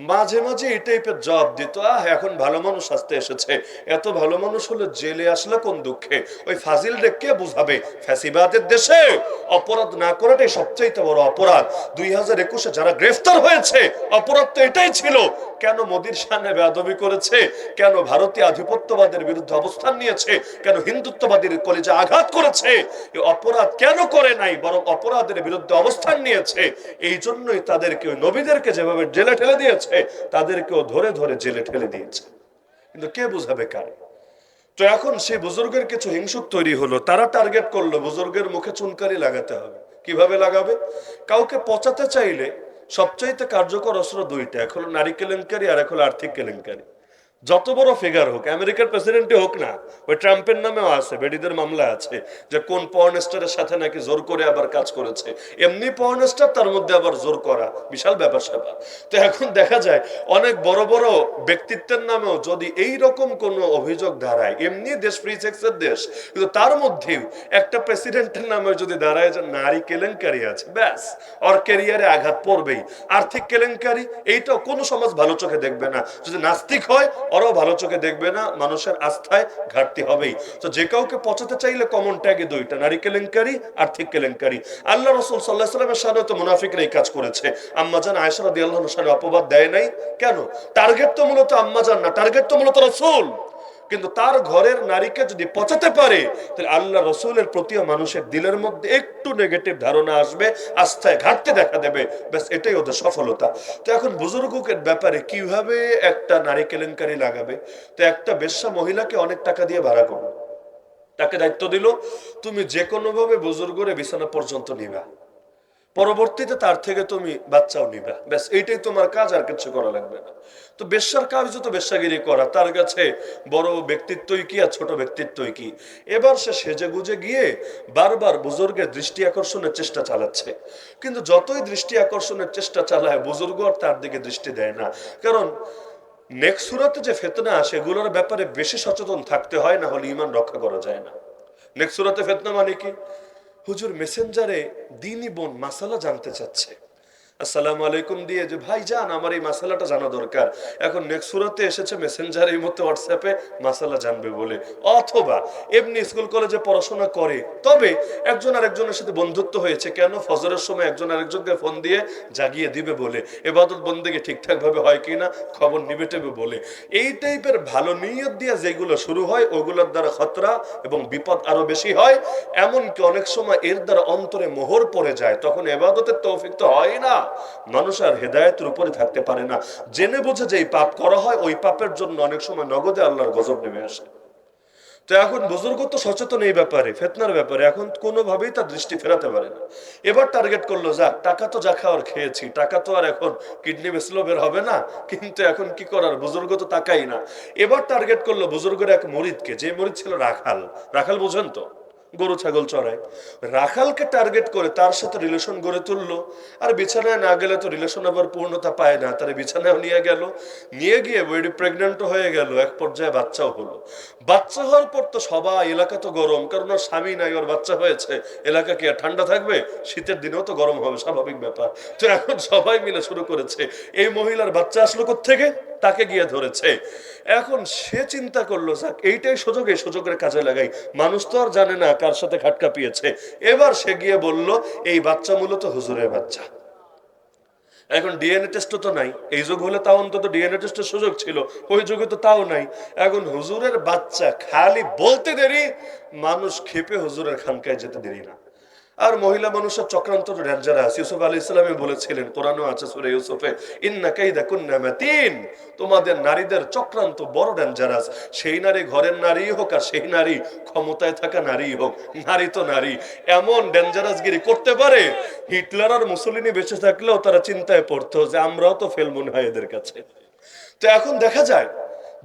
মাঝে মাঝে এই টাইপের জবাব দিত, এখন ভালো মানুষ আসতে এসেছে, এত ভালো মানুষ হলে জেলে আসলে কোন দুঃখে? ওই ফাজিল রে কে বুঝাবে? ফ্যাসিবাদের দেশে অপরাধ না করাটাই সবচেয়ে বড় অপরাধ। 2021-এ যারা গ্রেফতার হয়েছে, অপরাধ তো এটাই ছিল। কেন মোদির সামনে বেয়াদবি করেছে, কেন ভারতীয় আধিপত্যবাদের বিরুদ্ধে অবস্থান নিয়েছে, কেন হিন্দুত্ববাদীর কলিজা আঘাত করেছে, এই অপরাধ কেন করে নাই, বরং অপরাধের বিরুদ্ধে অবস্থান নিয়েছে। এই জন্যই তাদেরকে, নবীদেরকে যেভাবে জেলে ঠেলে দিয়েছে, তাদেরকেও ধরে ধরে জেলে ঠেলে দিয়েছে। কিন্তু কে বুঝাবে কারে? তো এখন সেই বুজুর্গের কিছু হিংসুক তৈরি হলো, তারা টার্গেট করলো বুজুর্গের মুখে চুনকারি লাগাতে হবে। কিভাবে লাগাবে? কাউকে পচাতে চাইলে সবচাইতে কার্যকর অস্ত্র দুইটা, এক হলো নারী কেলেঙ্কারি, আর এক হলো আর্থিক কেলেঙ্কারি। যত বড় ফিগার হোক, আমেরিকার প্রেসিডেন্টই হোক না, ওই ট্রাম্পের নামেও আছে, বেডিদের মামলা আছে, যে কোন পর্ন স্টারের সাথে নাকি জোর করে আবার কাজ করেছে। এমনি পর্ন স্টার, তার মধ্যে আবার জোর করা, বিশাল ব্যাপার স্যাপার। তো এখন দেখা যায় অনেক বড় বড় ব্যক্তিত্বের নামেও যদি এই রকম কোন অভিযোগ দাঁড়ায়, এমনি দেশ ফ্রি সেক্সের দেশ, কিন্তু তার মধ্যেও একটা প্রেসিডেন্টের নামে যদি দাঁড়ায় যে নারী কেলেঙ্কারি আছে, ব্যাস ওর ক্যারিয়ারে আঘাত পড়বেই। আর্থিক কেলেঙ্কারি, এইটাও কোনো সমাজ ভালো চোখে দেখবে না। যদি নাস্তিক হয়, ওরাও ভালো চোখে দেখবে না, মানুষের আস্থায় ঘাটতি হবেই। তো যে কাউকে পচাতে চাইলে কমন ট্যাগে দুইটা, নারী কেলেঙ্কারি, আর্থিক কেলেঙ্কারি। আল্লাহ রাসূল সাল্লাল্লাহু আলাইহি ওয়াসাল্লামের সাথে তো মুনাফিকরা এই কাজ করেছে। আম্মাজান আয়েশা রাদিয়াল্লাহু আনহার সাথে অপবাদ দেয় নাই কেন? টার্গেট তো মূলত আম্মাজান না, টার্গেট তো মূলত রাসূল। কিন্তু তার ঘরের নারীকে যদি পচাতে পারে, তাহলে আল্লাহ রসুলের প্রতিও মানুষের দিলের মধ্যে একটু নেগেটিভ ধারণা আসবে, আস্থায় ঘাটতি দেখা দেবে, ব্যাস এটাই ওদের সফলতা। তো এখন বুজুর্গের ব্যাপারে কিভাবে একটা নারী কেলেঙ্কারি লাগাবে? তো একটা বেশ্যা মহিলাকে অনেক টাকা দিয়ে ভাড়া করো, তাকে দায়িত্ব দিল, তুমি যে কোনো ভাবে বুজুর্গরে বিছানা পর্যন্ত নিবা, পরবর্তীতে তার থেকে তুমি বাচ্চাও নিবা, ব্যাস এইটাই তোমার কাজ, আর কিছু করা লাগবে না। তো বেশ্যার কাজ তো বেশ্যাগিরি করা, তার কাছে বড় ব্যক্তিত্বই কি আর ছোট ব্যক্তিত্বই কি। এবার সে সেজে গুজে গিয়ে বারবার বুজুর্গের দৃষ্টি আকর্ষণের চেষ্টা চালাচ্ছে, কিন্তু যতই দৃষ্টি আকর্ষণের চেষ্টা চালায়, বুজুর্গ আর তার দিকে দৃষ্টি দেয় না। কারণ নেক্সট সূরাতে যে ফিতনা সেগুলোর ব্যাপারে বেশি সচেতন থাকতে হয়, না হলে ঈমান রক্ষা করা যায় না। নেক্সট সূরাতে ফিতনা মানে কি? হুজুর মেসেঞ্জারে দিনী বোন মাসালা জানতে চাচ্ছে, আসসালামু আলাইকুম দিয়ে যে ভাই যান আমার এই মাসালাটা জানা দরকার। এখন নেক্সট সূরাতে এসেছে মেসেঞ্জার এই মধ্যে হোয়াটসঅ্যাপে মাসালা জানবে বলে, অথবা এমনি স্কুল কলেজে পড়াশোনা করে, তবে একজন আরেকজনের সাথে বন্ধুত্ব হয়েছে, কেন? ফজরের সময় একজন আরেকজনকে ফোন দিয়ে জাগিয়ে দিবে বলে, ইবাদত বন্দেগী ঠিকঠাক ভাবে হয় কিনা খবর নিবে টেবে বলে। এই টাইপের ভালো নিয়ত দিয়ে যেগুলো শুরু হয়, ওগুলোর দ্বারা খতরা এবং বিপদ আরো বেশি হয়। এমনকি অনেক সময় এর দ্বারা অন্তরে মোহর পড়ে যায়, তখন ইবাদতের তৌফিক তো হয় না, মানুষ আর হেদায়েতের উপরে থাকতে পারে না। জেনে বুঝে যেই পাপ করা হয়, ওই পাপের জন্য অনেক সময় নগদে আল্লাহর গজব নেমে আসে। তো এখন বুজুর্গ তো সচেতন এই ব্যাপারে, ফিতনার ব্যাপারে, এখন কোনোভাবেই তার দৃষ্টি ফেরাতে পারে না। এবার টার্গেট করলো, যাক টাকা তো যা খাওয়ার খেয়েছি, টাকা তো আর এখন কিডনি বেসলো বের হবে না, কিন্তু এখন কি করার, বুজুর্গ তো তাকাই না। এবার টার্গেট করলো বুজুর্গের এক মরিদকে, যে মরিদ ছিল রাখাল। রাখাল বুঝেন তো? গরু ছাগল চড়ায়, রাখালকে টার্গেট করে তার সাথে রিলেশন গড়ে তুললো। আর বিছানায় না গেলে তো রিলেশন আবার পূর্ণতা পায় না, তার বিছানায় নিয়ে গেল, নিয়ে গিয়ে বইটি প্রেগনেন্ট হয়ে গেল, এক পর্যায়ে বাচ্চাও হলো। বাচ্চা হওয়ার পর তো সবাই, এলাকা তো গরম, কারণ ওর স্বামী নাই, ওর বাচ্চা হয়েছে, এলাকা কি আর ঠান্ডা থাকবে? শীতের দিনেও তো গরম হবে, স্বাভাবিক ব্যাপার। তো এখন সবাই মিলে শুরু করেছে, এই মহিলার বাচ্চা আসলো কোত্থেকে, তাকে গিয়ে ধরেছে। এখন সে চিন্তা করলো, যাক এইটাই সুযোগ, এই সুযোগের কাজে লাগাই, মানুষ তো আর জানে না কার সাথে খাটকা পিয়েছে। এবার সে গিয়ে বলল এই বাচ্চা মূলত হুজুরের বাচ্চা। এখন ডিএনএ টেস্টও তো নাই, এই যুগ হলে তাও অন্তত ডিএনএ টেস্টের সুযোগ ছিল, ওই যুগে তো তাও নাই। এখন হুজুরের বাচ্চা, খালি বলতে দেরি, মানুষ ক্ষেপে হুজুরের খানকায় যেতে দেরি না। আর মহিলা মানুষের চক্রান্ত ডেঞ্জারাস। ইউসুফ আলাইহিস সালাম বলেছিলেন, কোরআনও আছে সূরা ইউসুফে, ইন্না কাইদাকুন্না মাতিন, তোমাদের নারীদের চক্রান্ত বড় ডেঞ্জারাস। সেই নারী ঘরের নারী হোক আর সেই নারী ক্ষমতায় থাকা নারী হোক, নারী তো নারী, এমন ডেঞ্জারাসগিরি করতে পারে। হিটলার আর মুসলিনি বেঁচে থাকলেও তারা চিন্তায় পড়তো যে আমরাও তো ফেল মনে হয় এদের কাছে। তো এখন দেখা যায়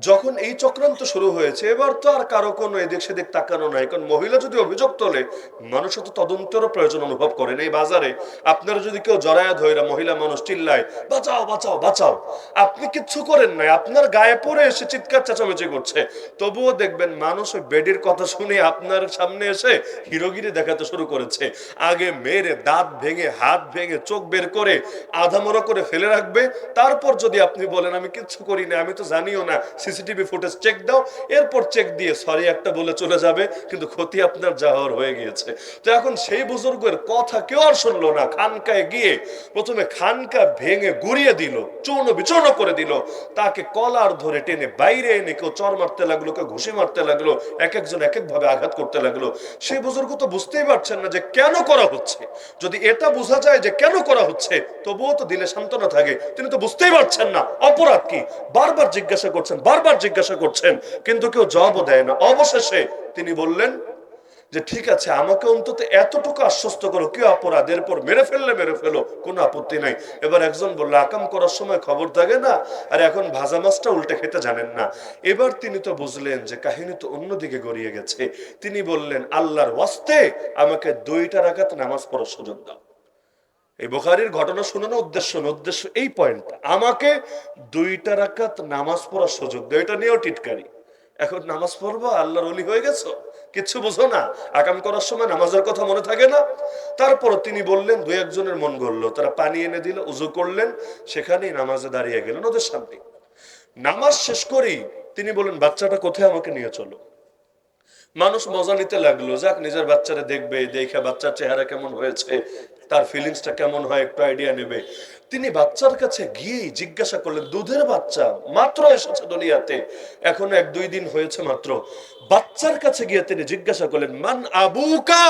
যখন এই চক্রান্ত শুরু হয়েছে, এবার তো আর কারো কোনো এদিক সেদিক তাকানো নাই, কারণ মহিলা যদি অভিযোগ তোলে, মানুষ তো তদন্তেরও প্রয়োজন অনুভব করেন। এই বাজারে আপনারা যদি কেউ জড়ায়া ধইরা মহিলা মানুষ চিল্লায় বাঁচাও বাঁচাও বাঁচাও, আপনি কিচ্ছু করেন নাই, আপনার গায়ে পড়ে এসে চিৎকার চেঁচামেচি করছে, তবুও দেখবেন মানুষ ওই বেডির কথা শুনে আপনার সামনে এসে হিরোগিরি দেখাতে শুরু করেছে। আগে মেরে দাঁত ভেঙে, হাত ভেঙে, চোখ বের করে আধামরা করে ফেলে রাখবে, তারপর যদি আপনি বলেন আমি কিচ্ছু করি না, আমি তো জানিও না, সিসিটিভি ফুটেজ চেক দাও, এরপর চেক দিয়ে সরি একটা বলে চলে যাবে, কিন্তু ক্ষতি আপনার যাওয়ার হয়ে গিয়েছে। তো এখন সেই বুজুর্গের কথা কেউ আর শুনলো না, খানকায় গিয়ে প্রথমে খানকা ভেঙে গুড়িয়ে দিল, চূর্ণ বিচূর্ণ করে দিল, তাকে কলার ধরে টেনে বাইরে এনে কেউ চর মারতে লাগলো, কেউ ঘুষি মারতে লাগলো, এক একজন এক এক ভাবে আঘাত করতে লাগলো। সেই বুজুর্গ তো বুঝতেই পারছেন না যে কেন করা হচ্ছে। যদি এটা বোঝা যায় যে কেন করা হচ্ছে, তবুও তো দিলে সান্ত্বনা থাকে, তিনি তো বুঝতেই পারছেন না অপরাধ কি, বারবার জিজ্ঞাসা করছেন, বারবার জিজ্ঞাসা করছেন, কিন্তু কেউ জবাবও দেয় না। অবশেষে তিনি বললেন যে ঠিক আছে, আমাকে অন্তত এতটুকু আশ্বস্ত করো, কি অপরাধ, এরপর মেরে ফেললে মেরে ফেলো, কোনো আপত্তি নাই। এবার একজন বললো আকাম করার সময় খবর থাকে না, আর এখন ভাজা মাছটা উল্টে খেতে জানেন না। এবার তিনি তো বুঝলেন যে কাহিনী তো অন্যদিকে গড়িয়ে গেছে। তিনি বললেন আল্লাহর ওয়াস্তে আমাকে 2 রাকাত নামাজ পড়ার সুযোগ দাও। এই বুখারীর ঘটনা শোনানোর উদ্দেশ্য এই পয়েন্টটা, আমাকে 2 রাকাত নামাজ পড়ার সুযোগ দাও। এটা নিয়েও টিটকারি, এখন নামাজ পড়বো, আল্লাহর ওলি হয়ে গেছো, কিচ্ছু বোঝো না, আকাম করার সময় নামাজের কথা মনে থাকে না। তারপর তিনি বললেন, 2-1 জনের মন গড়লো, তারা পানি এনে দিল, উজু করলেন, সেখানেই নামাজে দাঁড়িয়ে গেলেন ওদের সামনে। নামাজ শেষ করেই তিনি বললেন বাচ্চাটা কোথায়, আমাকে নিয়ে চলো। মানুষ মজা নিতে লাগলো, যাক নিজের বাচ্চারা দেখবে, দেখে বাচ্চার চেহারা কেমন হয়েছে, তার ফিলিংসটা কেমন হয় একটু আইডিয়া নেবে। তিনি বাচ্চার কাছে গিয়েই জিজ্ঞাসা করলেন, দুধের বাচ্চা মাত্র এসেছে দুনিয়াতে, এখন 1-2 দিন হয়েছে মাত্র। বাচ্চার কাছে গিয়ে তিনি জিজ্ঞাসা করলেন মান আবুকা,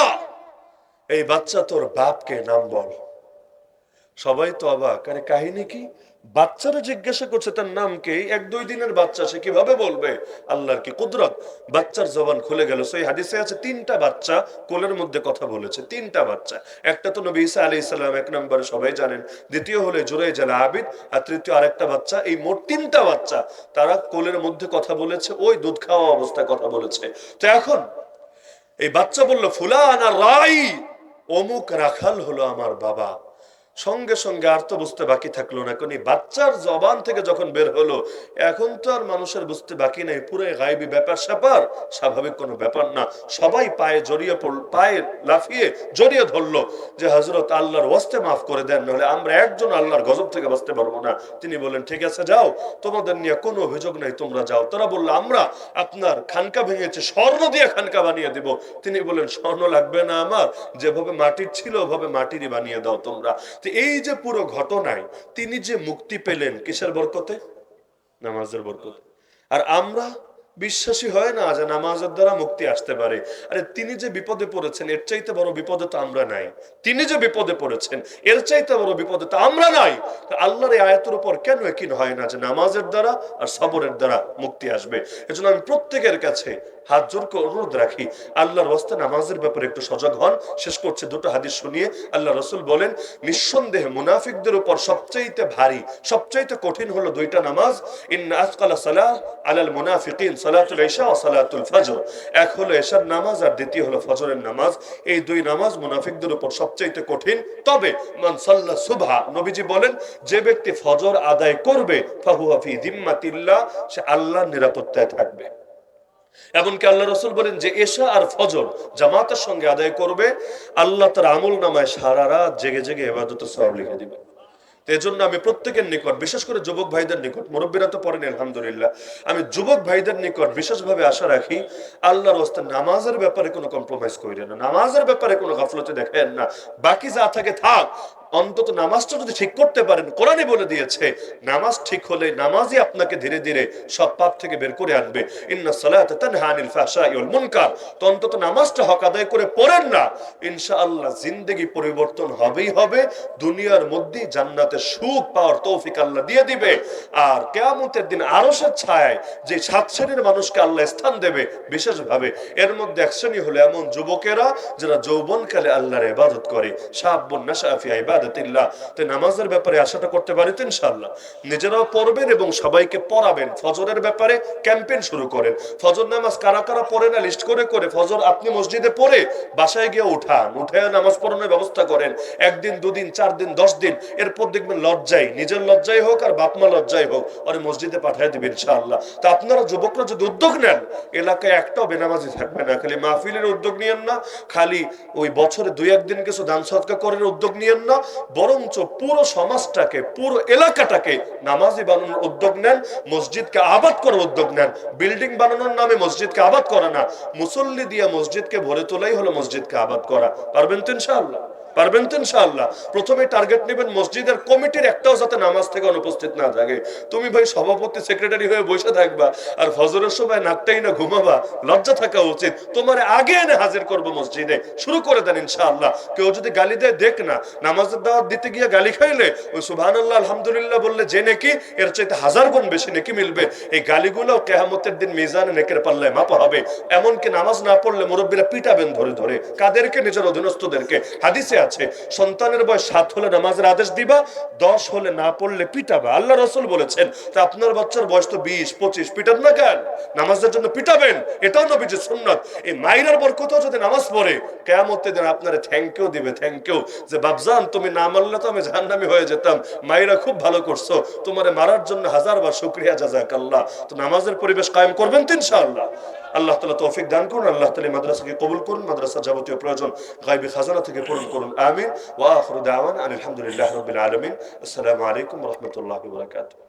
এই বাচ্চা তোর বাপকে নাম বল। সবাই তো অবাক, আরে কাহিনী কি, বাচ্চারা জিজ্ঞাসা করছে তার নাম কি, 1-2 দিনের বাচ্চা, সে কিভাবে বলবে, আল্লাহর কি কুদরত, বাচ্চার জবান খুলে গেল। সেই হাদিসে আছে 3টা বাচ্চা কোলের মধ্যে কথা বলেছে, 3টা বাচ্চা। একটা তো নবী ঈসা আলাইহিস সালাম 1 নম্বরে, সবাই জানেন, দ্বিতীয় হলো জুরাইজ আল আবিদ, আর তৃতীয় আরেকটা বাচ্চা। এই মোট 3টা বাচ্চা তারা কোলের মধ্যে কথা বলেছে, ওই দুধ খাওয়া অবস্থায় কথা বলেছে। তো এখন এই বাচ্চা বলল ফুলান আর রাই, অমুক রাখাল হলো আমার বাবা। সঙ্গে সঙ্গে আর তো বুঝতে বাকি থাকলো না, কোন বাচ্চার জবান থেকে যখন বের হলো, এখন তো আর মানুষের বুঝতে বাকি নাই, পুরো গায়েবী ব্যাপার স্যাপার, স্বাভাবিক কোনো ব্যাপার না। সবাই পায়ে জড়িয়ে পড়ল, পায়ে লাফিয়ে জড়িয়ে ধরলো যে হযরত আল্লাহর ওয়াস্তে মাফ করে দেন, নাহলে আমরা একজন আল্লাহর গজব থেকে বাঁচতে পারবো না। তিনি বললেন ঠিক আছে যাও, তোমাদের নিয়ে কোনো অভিযোগ নাই, তোমরা যাও। তারা বললো আমরা আপনার খানকা ভেঙেছে, স্বর্ণ দিয়ে খানকা বানিয়ে দেব। তিনি বললেন স্বর্ণ লাগবে না আমার, যেভাবে মাটির ছিল ওভাবে মাটিরই বানিয়ে দাও তোমরা। তো এই যে পুরো ঘটনায় তিনি যে মুক্তি পেলেন কিসের বরকতে, নামাজের বরকতে। আর আমরা বিশ্বাসী হয় না যে নামাজের দ্বারা মুক্তি আসতে পারে। আরে তিনি যে বিপদে পড়েছেন এর চাইতে বড় বিপদে তো আমরা নাই, তিনি যে বিপদে পড়েছেন এর চাইতে বড় বিপদে তো আমরা নাই। আল্লাহর এই আয়াতের উপর কেন একই হয় না যে নামাজের দ্বারা আর সবরের দ্বারা মুক্তি আসবে। এজন্য আমি প্রত্যেকের কাছে হাত জোর করে অনুরোধ রাখি, আল্লাহর ওয়াস্তে নামাজের ব্যাপারে একটু সজাগ হন। শেষ করছে দুটো হাদিস শুনিয়ে। আল্লাহ রাসূল বলেন, নিঃসন্দেহে মুনাফিকদের উপর সবচাইতে ভারী, সবচাইতে কঠিন হলো দুইটা নামাজ। ইন্না আসকালা সালাহ আলাল মুনাফিকিন সালাতুল ইশা ওয়া সালাতুল ফজর। এক হলো এশার নামাজ আর দ্বিতীয় হলো ফজরের নামাজ। এই দুই নামাজ মুনাফিকদের উপর সবচাইতে কঠিন। তবে মান সাল্লা সুবহা, নবীজি বলেন, যে ব্যক্তি ফজর আদায় করবে ফাহুয়া ফি যিম্মাতিল্লাহ, সে আল্লাহর নিরাপত্তায় থাকবে। এমনকি আল্লাহ রাসূল বলেন যে এশা আর ফজর জামাতের সঙ্গে আদায় করবে, আল্লাহ তার আমল নামায় সারা রাত জেগে জেগে ইবাদতের সওয়াব লিখে দিবে। এজন্য আমি প্রত্যেকের নিকট, বিশেষ করে যুবক ভাইদের নিকট, মুরব্বীরা তো পড়েন আলহামদুলিল্লাহ, আমি যুবক ভাইদের নিকট বিশেষভাবে আশা রাখি, আল্লাহর ওয়াস্তে নামাজের ব্যাপারে কোনো কম্প্রোমাইজ করেন না, নামাজের ব্যাপারে কোনো গাফলতে দেখেন না। বাকি যা থাকে থাক, অন্তত নামাজটা যদি ঠিক করতে পারেন, কোরআনে বলে দিয়েছে নামাজ ঠিক হলে নামাজই আপনাকে ধীরে ধীরে সব পাপ থেকে বের করে আনবে। ইন্নাস সালাতা তানহা আনিল ফাহশাই ওয়াল মুনকার। তো অন্তত নামাজটা হক আদায় করে পড়েন না, ইনশাআল্লাহ জিন্দেগি পরিবর্তন হবেই হবে। দুনিয়ার মধ্যে জান্নাতের সুখ পাওয়ার তৌফিক আল্লাহ দিয়ে দিবে। আর কিয়ামতের দিন আরশের ছায়ায় যে 7 শ্রেণীর মানুষকে আল্লাহ স্থান দেবে বিশেষভাবে, এর মধ্যে এক শ্রেণী হলো এমন যুবকেরা যারা যৌবনকালে আল্লাহর ইবাদত করে, শাবুন নাশা ফি ইবাদাতিল্লাহ। তো নামাজের ব্যাপারে আশাটা করতে পারি তো ইনশাআল্লাহ। নিজেরাও পড়বেন এবং সবাইকে পড়াবেন। ফজরের ব্যাপারে ক্যাম্পেইন শুরু করেন। ফজর নামাজ কারা কারা পড়ে না লিস্ট করে করে ফজর আপনি মসজিদে পড়ে বাসায় গিয়ে উঠে নামাজ পড়ানোর ব্যবস্থা করেন। একদিন, দুদিন, 4 দিন, 10 দিন, এরপর দেখবেন লজ্জায়, নিজের লজ্জায় হোক আর বাপমা লজ্জায় হোক, ওরে মসজিদে পাঠিয়ে দিবেন ইনশাআল্লাহ। তা আপনারা যুবকরা যদি উদ্যোগ নেন, এলাকায় একটাও বেনামাজি থাকবে না। খালি মাহফিলের উদ্যোগ নিয়েন না, খালি ওই বছরে 2-1 দিন কিছু দান সদকা করার উদ্যোগ নিয়েন না, বরঞ্চ পুরো সমাজটাকে, পুরো এলাকাটাকে নামাজি বানানোর উদ্যোগ নেন, মসজিদকে আবাদ করার উদ্যোগ নেন। বিল্ডিং বানানোর নামে মসজিদকে আবাদ করা না, মুসল্লি দিয়ে মসজিদকে ভরে তোলাই হলো মসজিদকে আবাদ করা। পারবেন তো ইনশাআল্লাহ? পারবেন তো ইনশাআল্লাহ? প্রথমে টার্গেট নেবেন মসজিদের কমিটির একটাও যাতে নামাজ থেকে অনুপস্থিত না থাকে। তুমি ভাই সভাপতি সেক্রেটারি হয়ে বসে থাকবা আর ফজরের সময় নাকটাই না ঘুমাবা, লজ্জা থাকা উচিত। তোমার আগে এনে হাজির করবো মসজিদে, শুরু করে দেন ইনশাআল্লাহ। কেউ যদি গালি দেয় দেখ না, নামাজের দাওয়াত দিতে গিয়ে গালি খাইলে ওই সুবহানাল্লাহ আলহামদুলিল্লাহ বললে যে নেকি, এর চাইতে 1000 গুণ বেশি নেকি মিলবে। এই গালিগুলো কিয়ামতের দিন মিজানে নেকের পাল্লায় মাপা হবে। এমনকি নামাজ না পড়লে মুরব্বীরা পিটাবেন ধরে ধরে। কাদেরকে? নিজের অধীনস্থদেরকে। হাদিসে আছে সন্তানের বয়স 7 হলে নামাজের আদেশ দিবা, 10 হলে না পড়লে পিটাবা। আল্লাহ রাসূল বলেছেন। তা আপনার বাচ্চার বয়স তো 20-25, পিটান না কেন? নামাজের জন্য পিটাবেন, এটাও নবীজির সুন্নাত। এই মাইরার বরকতও যদি নামাজ পড়ে, কিয়ামতের দিন আপনারে থ্যাংক ইউ দিবে, থ্যাংক ইউ, যে বাপজান তুমি না মারলে তো আমি জাহান্নামী হয়ে যেতাম, মাইরা খুব ভালো করছো, তোমারে মারার জন্য 1000 বার শুকরিয়া জাযাকাল্লাহ। তো নামাজের পরিবেশ কায়েম করবেন তো ইনশাআল্লাহ। আল্লাহ তাআলা তৌফিক দান করুন। আল্লাহ তাআলা মাদ্রাসাকে কবুল করুন। মাদ্রাসার যাবতীয় প্রয়োজন গায়বী খাজানা থেকে পূরণ করুন। আমিন। ওয়া আখিরু দাওয়ানা আলহামদুলিল্লাহি রাব্বিল আলামিন। আসসালামু আলাইকুম ওয়া রাহমাতুল্লাহি ওয়া বারাকাতুহু।